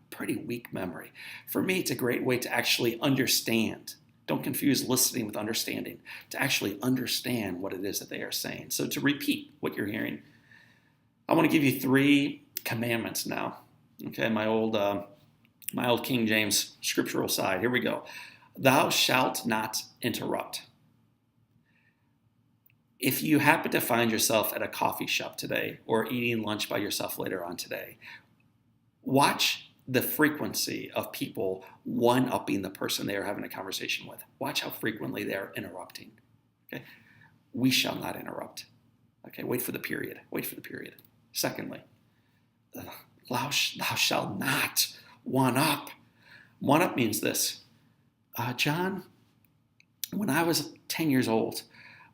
pretty weak memory, for me, it's a great way to actually understand. Don't confuse listening with understanding. To actually understand what it is that they are saying. So to repeat what you're hearing. I want to give you 3 commandments now. Okay, my old King James scriptural side. Here we go. Thou shalt not interrupt. If you happen to find yourself at a coffee shop today or eating lunch by yourself later on today, watch the frequency of people one-upping the person they are having a conversation with. Watch how frequently they are interrupting. Okay, we shall not interrupt. Okay, wait for the period. Wait for the period. Secondly, thou shalt not one-up. One-up means this. John, when I was 10 years old,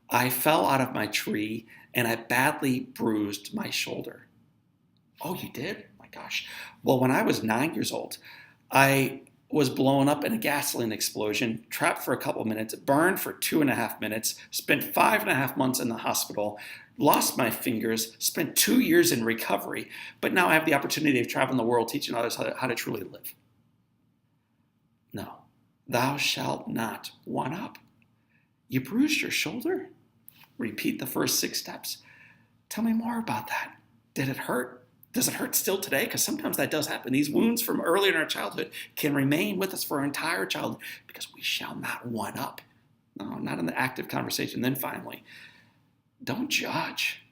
I fell out of my tree and I badly bruised my shoulder. Oh, you did? My gosh. Well, when I was 9 years old, I was blown up in a gasoline explosion, trapped for a couple minutes, burned for 2.5 minutes, spent 5.5 months in the hospital, lost my fingers, spent 2 years in recovery, but now I have the opportunity of traveling the world teaching others how to truly live. No, thou shalt not one up. You bruised your shoulder? Repeat the first 6 steps. Tell me more about that. Did it hurt? Does it hurt still today? Because sometimes that does happen. These wounds from earlier in our childhood can remain with us for our entire childhood because we shall not one up. No, not in the active conversation. Then finally, don't judge.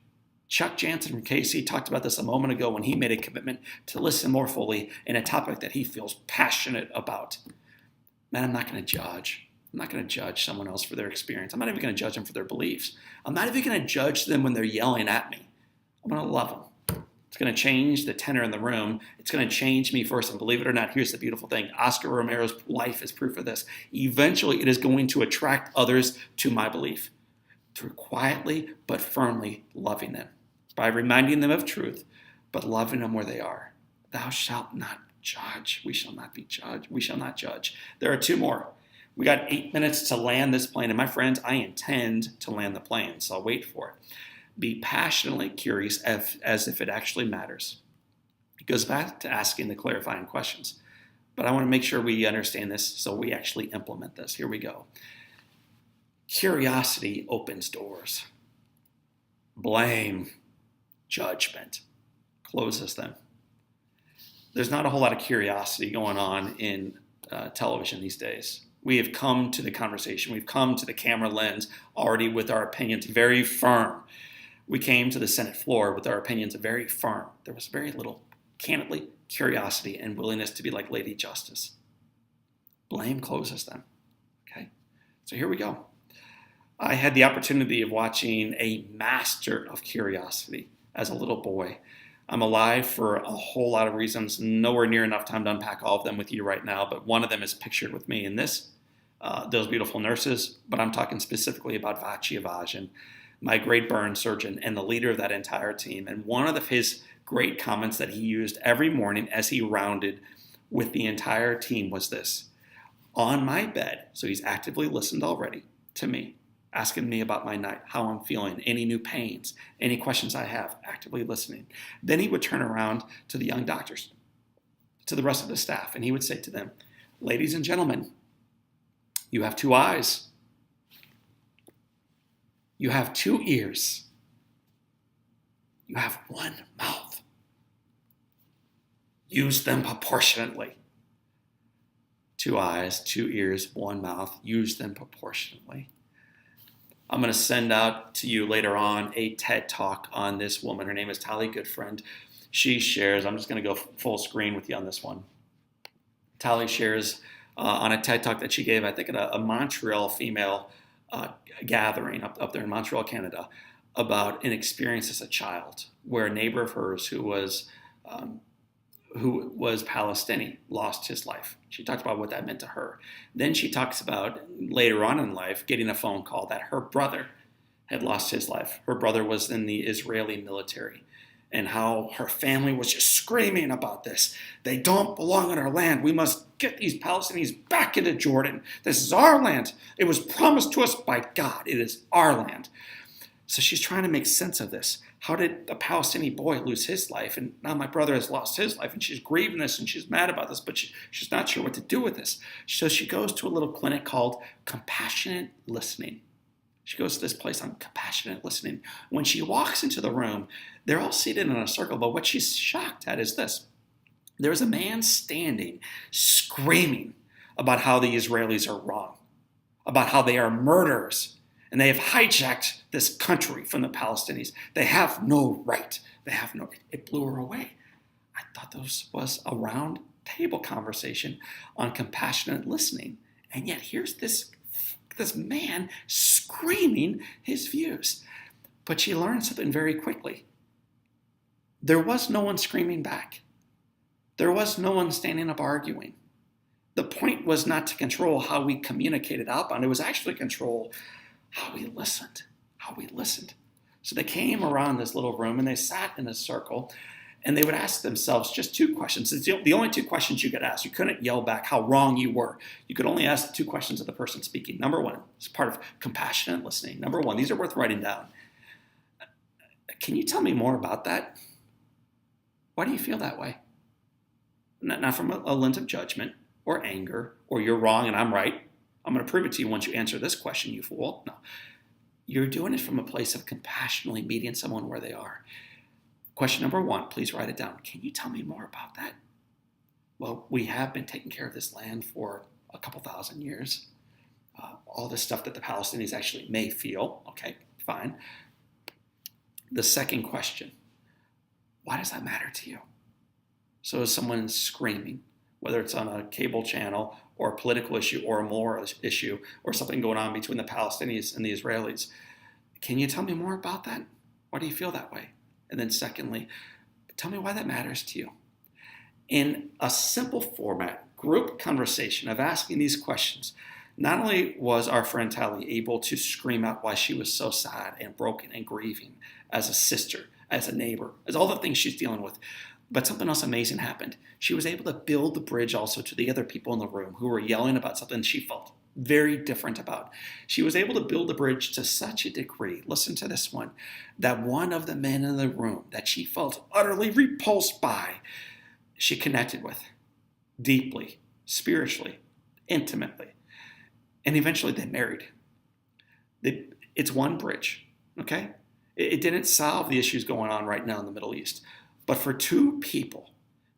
Chuck Jansen from KC talked about this a moment ago when he made a commitment to listen more fully in a topic that he feels passionate about. Man, I'm not going to judge. I'm not going to judge someone else for their experience. I'm not even going to judge them for their beliefs. I'm not even going to judge them when they're yelling at me. I'm going to love them. It's going to change the tenor in the room. It's going to change me first. And believe it or not, here's the beautiful thing. Oscar Romero's life is proof of this. Eventually, it is going to attract others to my belief through quietly but firmly loving them, by reminding them of truth, but loving them where they are. Thou shalt not judge. We shall not be judged. We shall not judge. There are 2 more. We got 8 minutes to land this plane. And my friends, I intend to land the plane, so I'll wait for it. Be passionately curious as if it actually matters. It goes back to asking the clarifying questions. But I want to make sure we understand this so we actually implement this. Here we go. Curiosity opens doors. Blame, judgment closes them. There's not a whole lot of curiosity going on in television these days. We have come to the conversation. We've come to the camera lens already with our opinions very firm. We came to the Senate floor with our opinions very firm. There was very little, candidly, curiosity and willingness to be like Lady Justice. Blame closes them. Okay? So here we go. I had the opportunity of watching a master of curiosity as a little boy. I'm alive for a whole lot of reasons, nowhere near enough time to unpack all of them with you right now, but one of them is pictured with me in this, those beautiful nurses, but I'm talking specifically about Vachi Avajan, my great burn surgeon and the leader of that entire team. And one of his great comments that he used every morning as he rounded with the entire team was this: on my bed. So he's actively listened already to me, asking me about my night, how I'm feeling, any new pains, any questions I have, actively listening. Then he would turn around to the young doctors, to the rest of the staff, and he would say to them, ladies and gentlemen, you have 2 eyes. You have 2 ears. You have 1 mouth. Use them proportionately. 2 eyes, 2 ears, 1 mouth. Use them proportionately. I'm going to send out to you later on a TED Talk on this woman. Her name is Tali Goodfriend. She shares, I'm just going to go full screen with you on this one. Tali shares on a TED Talk that she gave, I think, at a Montreal female gathering up there in Montreal, Canada, about an experience as a child where a neighbor of hers who was Palestinian lost his life. She talked about what that meant to her. Then she talks about later on in life getting a phone call that her brother had lost his life. Her brother was in the Israeli military, and how her family was just screaming about this. They don't belong on our land. We must get these Palestinians back into Jordan. This is our land. It was promised to us by God. It is our land. So she's trying to make sense of this. How did a Palestinian boy lose his life? And now my brother has lost his life, and she's grieving this, and she's mad about this, but she's not sure what to do with this. So she goes to a little clinic called Compassionate Listening. She goes to this place on compassionate listening. When she walks into the room, they're all seated in a circle, but what she's shocked at is this. There's a man standing, screaming about how the Israelis are wrong, about how they are murderers, and they have hijacked this country from the Palestinians. They have no right. It blew her away. I thought this was a round table conversation on compassionate listening. And yet here's this man screaming his views. But she learned something very quickly. There was no one screaming back. There was no one standing up arguing. The point was not to control how we communicated outbound. It was actually control how we listened. So they came around this little room and they sat in a circle and they would ask themselves just 2 questions. It's the only 2 questions you could ask. You couldn't yell back how wrong you were. You could only ask 2 questions of the person speaking. Number 1, it's part of compassionate listening. Number 1, these are worth writing down. Can you tell me more about that? Why do you feel that way? Not from a lens of judgment or anger or you're wrong and I'm right. I'm going to prove it to you once you answer this question, you fool. No. You're doing it from a place of compassionately meeting someone where they are. Question number 1, please write it down. Can you tell me more about that? Well, we have been taking care of this land for a couple thousand years. All this stuff that the Palestinians actually may feel. Okay, fine. The second question, why does that matter to you? So is someone screaming, whether it's on a cable channel or a political issue or a moral issue or something going on between the Palestinians and the Israelis, can you tell me more about that? Why do you feel that way? And then secondly, tell me why that matters to you. In a simple format, group conversation of asking these questions, not only was our friend Tali able to scream out why she was so sad and broken and grieving as a sister, as a neighbor, as all the things she's dealing with, but something else amazing happened. She was able to build the bridge also to the other people in the room who were yelling about something she felt very different about. She was able to build the bridge to such a degree, listen to this one, that one of the men in the room that she felt utterly repulsed by, she connected with deeply, spiritually, intimately. And eventually they married. It's one bridge, okay? It didn't solve the issues going on right now in the Middle East. But for 2 people,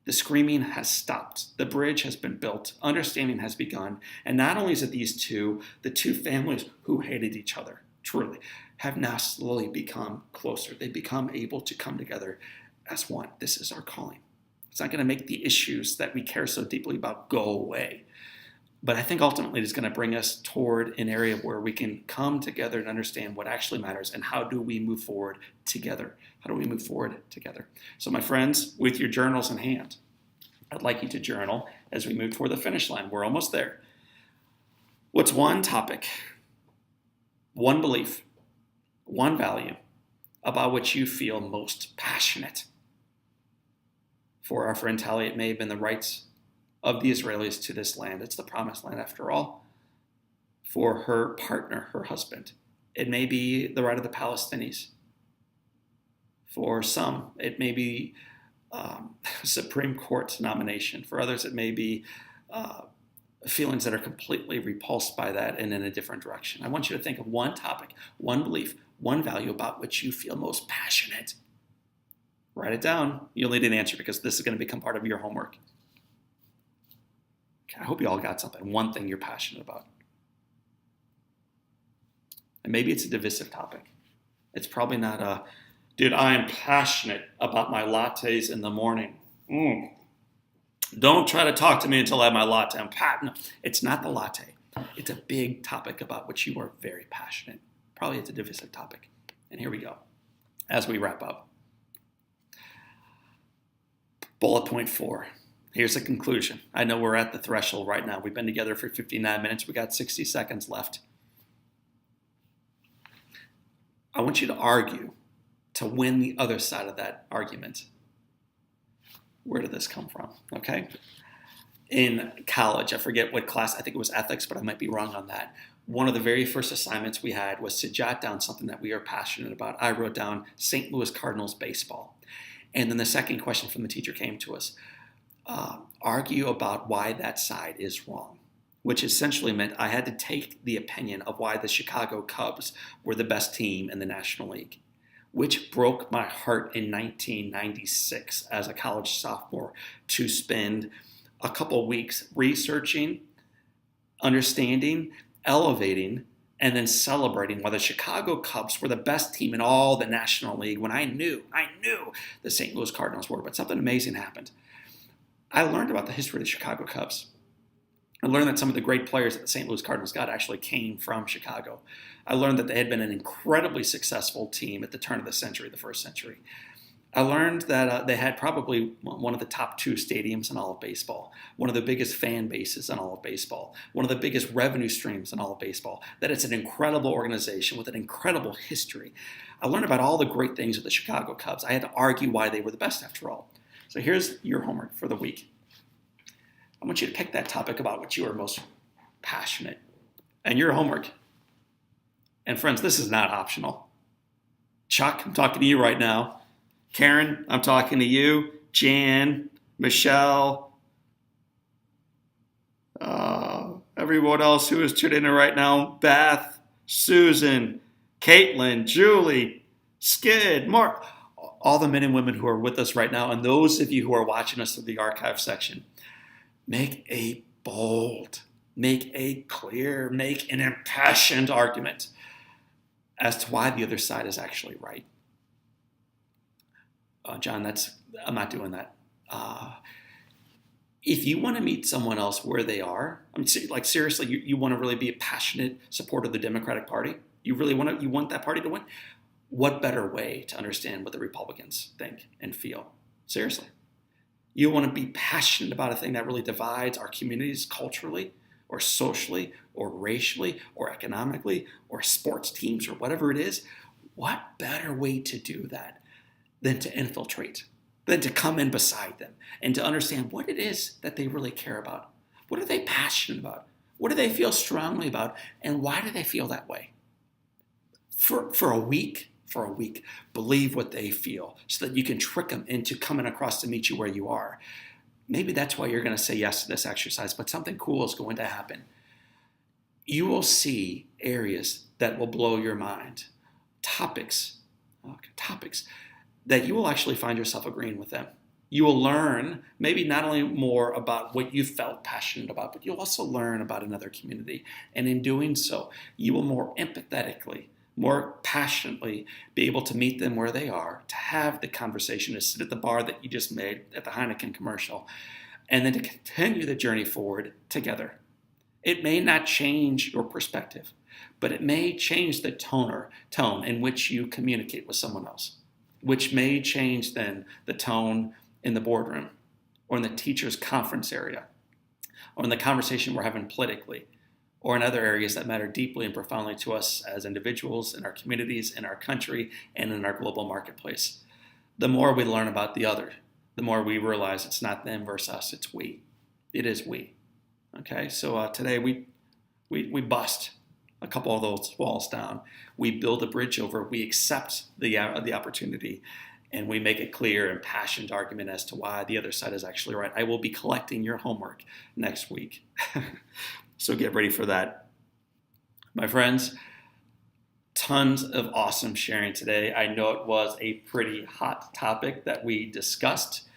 the screaming has stopped. The bridge has been built. Understanding has begun. And not only is it these 2, the 2 families who hated each other, truly, have now slowly become closer. They become able to come together as one. This is our calling. It's not going to make the issues that we care so deeply about go away. But I think ultimately it's going to bring us toward an area where we can come together and understand what actually matters and how do we move forward together. How do we move forward together? So my friends, with your journals in hand, I'd like you to journal as we move toward the finish line. We're almost there. What's one topic, one belief, one value about which you feel most passionate? For our friend Tali, it may have been the rights of the Israelis to this land. It's the promised land, after all, for her partner, her husband. It may be the right of the Palestinians. For some, it may be Supreme Court nomination. For others, it may be feelings that are completely repulsed by that and in a different direction. I want you to think of one topic, one belief, one value about which you feel most passionate. Write it down. You'll need an answer because this is going to become part of your homework. Okay, I hope you all got something, one thing you're passionate about. And maybe it's a divisive topic. It's probably not dude, I am passionate about my lattes in the morning. Don't try to talk to me until I have my latte. No, it's not the latte. It's a big topic about which you are very passionate. Probably it's a divisive topic. And here we go. As we wrap up. Bullet point 4. Here's the conclusion. I know we're at the threshold right now. We've been together for 59 minutes. We got 60 seconds left. I want you to argue to win the other side of that argument. Where did this come from? Okay. In college, I forget what class, I think it was ethics, but I might be wrong on that. One of the very first assignments we had was to jot down something that we are passionate about. I wrote down St. Louis Cardinals baseball. And then the second question from the teacher came to us, argue about why that side is wrong, which essentially meant I had to take the opinion of why the Chicago Cubs were the best team in the National League, which broke my heart in 1996 as a college sophomore to spend a couple weeks researching, understanding, elevating, and then celebrating why the Chicago Cubs were the best team in all the National League when I knew the St. Louis Cardinals were. But something amazing happened. I learned about the history of the Chicago Cubs. I learned that some of the great players that the St. Louis Cardinals got actually came from Chicago. I learned that they had been an incredibly successful team at the turn of the century, the first century. I learned that they had probably one of the top 2 stadiums in all of baseball, one of the biggest fan bases in all of baseball, one of the biggest revenue streams in all of baseball, that it's an incredible organization with an incredible history. I learned about all the great things of the Chicago Cubs. I had to argue why they were the best after all. So here's your homework for the week. I want you to pick that topic about which you are most passionate. And your homework. And friends, this is not optional. Chuck, I'm talking to you right now. Karen, I'm talking to you. Jan, Michelle, everyone else who is tuning in right now. Beth, Susan, Caitlin, Julie, Skid, Mark, all the men and women who are with us right now, and those of you who are watching us through the archive section. Make a bold, make a clear, make an impassioned argument as to why the other side is actually right. John, I'm not doing that. If you want to meet someone else where they are, like seriously, you want to really be a passionate supporter of the Democratic Party? You want that party to win? What better way to understand what the Republicans think and feel? Seriously. You want to be passionate about a thing that really divides our communities culturally or socially or racially or economically or sports teams or whatever it is? What better way to do that than to infiltrate, than to come in beside them and to understand what it is that they really care about? What are they passionate about? What do they feel strongly about? And why do they feel that way? For a week, believe what they feel so that you can trick them into coming across to meet you where you are. Maybe that's why you're going to say yes to this exercise, but something cool is going to happen. You will see areas that will blow your mind, topics that you will actually find yourself agreeing with them. You will learn maybe not only more about what you felt passionate about, but you'll also learn about another community. And in doing so, you will more empathetically, more passionately be able to meet them where they are, to have the conversation, to sit at the bar that you just made at the Heineken commercial, and then to continue the journey forward together. It may not change your perspective, but it may change the tone in which you communicate with someone else, which may change then the tone in the boardroom or in the teacher's conference area or in the conversation we're having politically or in other areas that matter deeply and profoundly to us as individuals, in our communities, in our country, and in our global marketplace. The more we learn about the other, the more we realize it's not them versus us, it's we. It is we. Okay, so today we bust a couple of those walls down. We build a bridge over. We accept the opportunity, and we make a clear, impassioned argument as to why the other side is actually right. I will be collecting your homework next week, so get ready for that, my friends. Tons of awesome sharing today. I know it was a pretty hot topic that we discussed,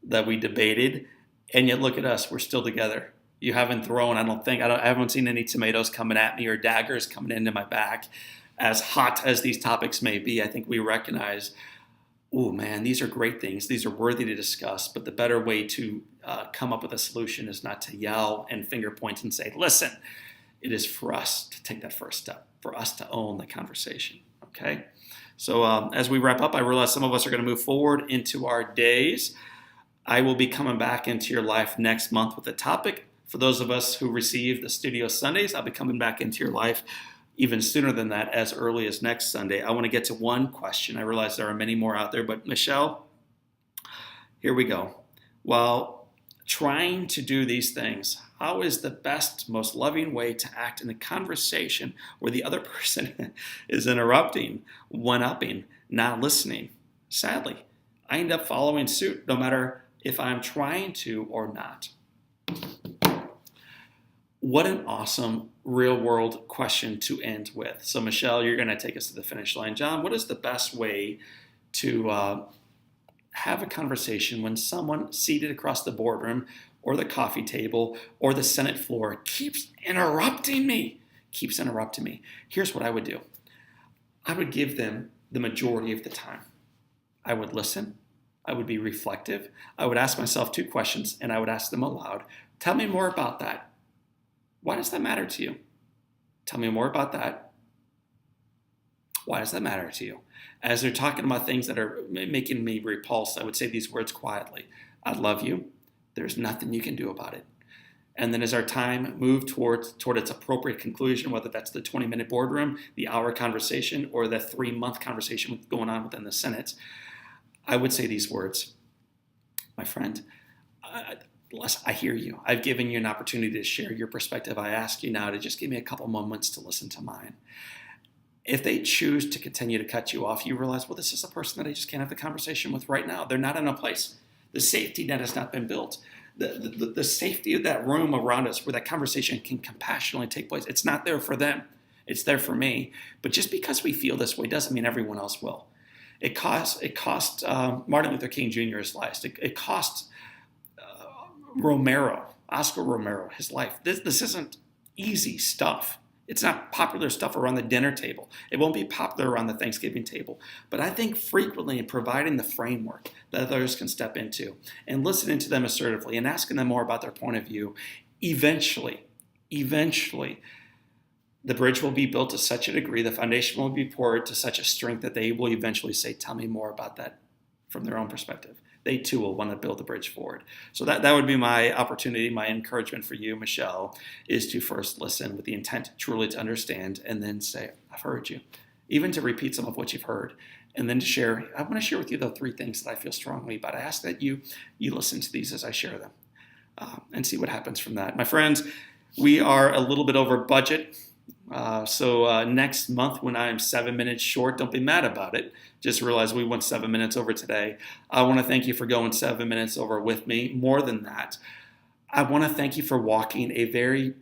that we debated, and yet look at us. We're still together. You haven't thrown, I haven't seen any tomatoes coming at me or daggers coming into my back. As hot as these topics may be, I think we recognize, oh man, these are great things. These are worthy to discuss, but the better way to come up with a solution is not to yell and finger point and say, listen. It is for us to take that first step, for us to own the conversation, okay? So as we wrap up, I realize some of us are going to move forward into our days. I will be coming back into your life next month with a topic. For those of us who receive the Studio Sundays, I'll be coming back into your life even sooner than that, as early as next Sunday. I want to get to one question. I realize there are many more out there, but Michelle, here we go. While trying to do these things, how is the best, most loving way to act in a conversation where the other person is interrupting, one-upping, not listening? Sadly, I end up following suit no matter if I'm trying to or not. What an awesome real-world question to end with. So, Michelle, you're going to take us to the finish line. John, what is the best way to have a conversation when someone seated across the boardroom or the coffee table or the Senate floor keeps interrupting me? Here's what I would do. I would give them the majority of the time. I would listen. I would be reflective. I would ask myself 2 questions, and I would ask them aloud. Tell me more about that. Why does that matter to you? Tell me more about that. Why does that matter to you? As they're talking about things that are making me repulsed, I would say these words quietly. I love you. There's nothing you can do about it. And then as our time moved toward its appropriate conclusion, whether that's the 20-minute boardroom, the hour conversation, or the 3-month conversation going on within the Senate, I would say these words. My friend, I hear you. I've given you an opportunity to share your perspective. I ask you now to just give me a couple moments to listen to mine. If they choose to continue to cut you off, you realize, well, this is a person that I just can't have the conversation with right now. They're not in a place. The safety net has not been built. The safety of that room around us where that conversation can compassionately take place, it's not there for them. It's there for me. But just because we feel this way doesn't mean everyone else will. It cost Martin Luther King Jr. his life. It cost Oscar Romero his life. This isn't easy stuff. It's not popular stuff around the dinner table. It won't be popular around the Thanksgiving table. But I think frequently in providing the framework that others can step into and listening to them assertively and asking them more about their point of view, eventually, the bridge will be built to such a degree, the foundation will be poured to such a strength that they will eventually say, tell me more about that from their own perspective. They too will want to build the bridge forward. So that would be my opportunity, my encouragement for you, Michelle, is to first listen with the intent truly to understand and then say, I've heard you. Even to repeat some of what you've heard. And then to share, I want to share with you the 3 things that I feel strongly about. I ask that you listen to these as I share them and see what happens from that. My friends, we are a little bit over budget. So next month when I'm 7 minutes short, don't be mad about it. Just realize we went 7 minutes over today. I want to thank you for going 7 minutes over with me. More than that, I want to thank you for walking a very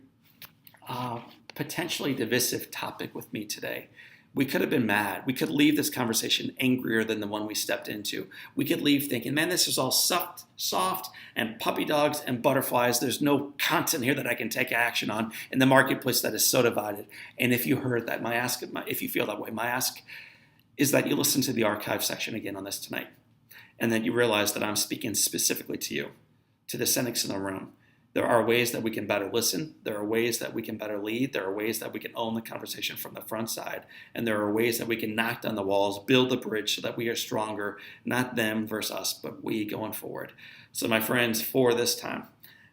potentially divisive topic with me today. We could have been mad. We could leave this conversation angrier than the one we stepped into. We could leave thinking, man, this is all soft and puppy dogs and butterflies. There's no content here that I can take action on in the marketplace that is so divided. And if you heard that, if you feel that way, my ask is that you listen to the archive section again on this tonight. And that you realize that I'm speaking specifically to you, to the cynics in the room. There are ways that we can better listen. There are ways that we can better lead. There are ways that we can own the conversation from the front side. And there are ways that we can knock down the walls, build the bridge so that we are stronger, not them versus us, but we going forward. So my friends, for this time,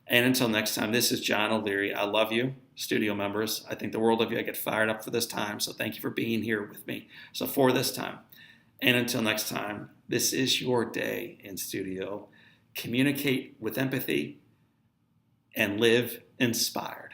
and until next time, this is John O'Leary. I love you, studio members. I think the world of you. I get fired up for this time. So thank you for being here with me. So for this time, and until next time, this is your day in studio. Communicate with empathy. and live inspired.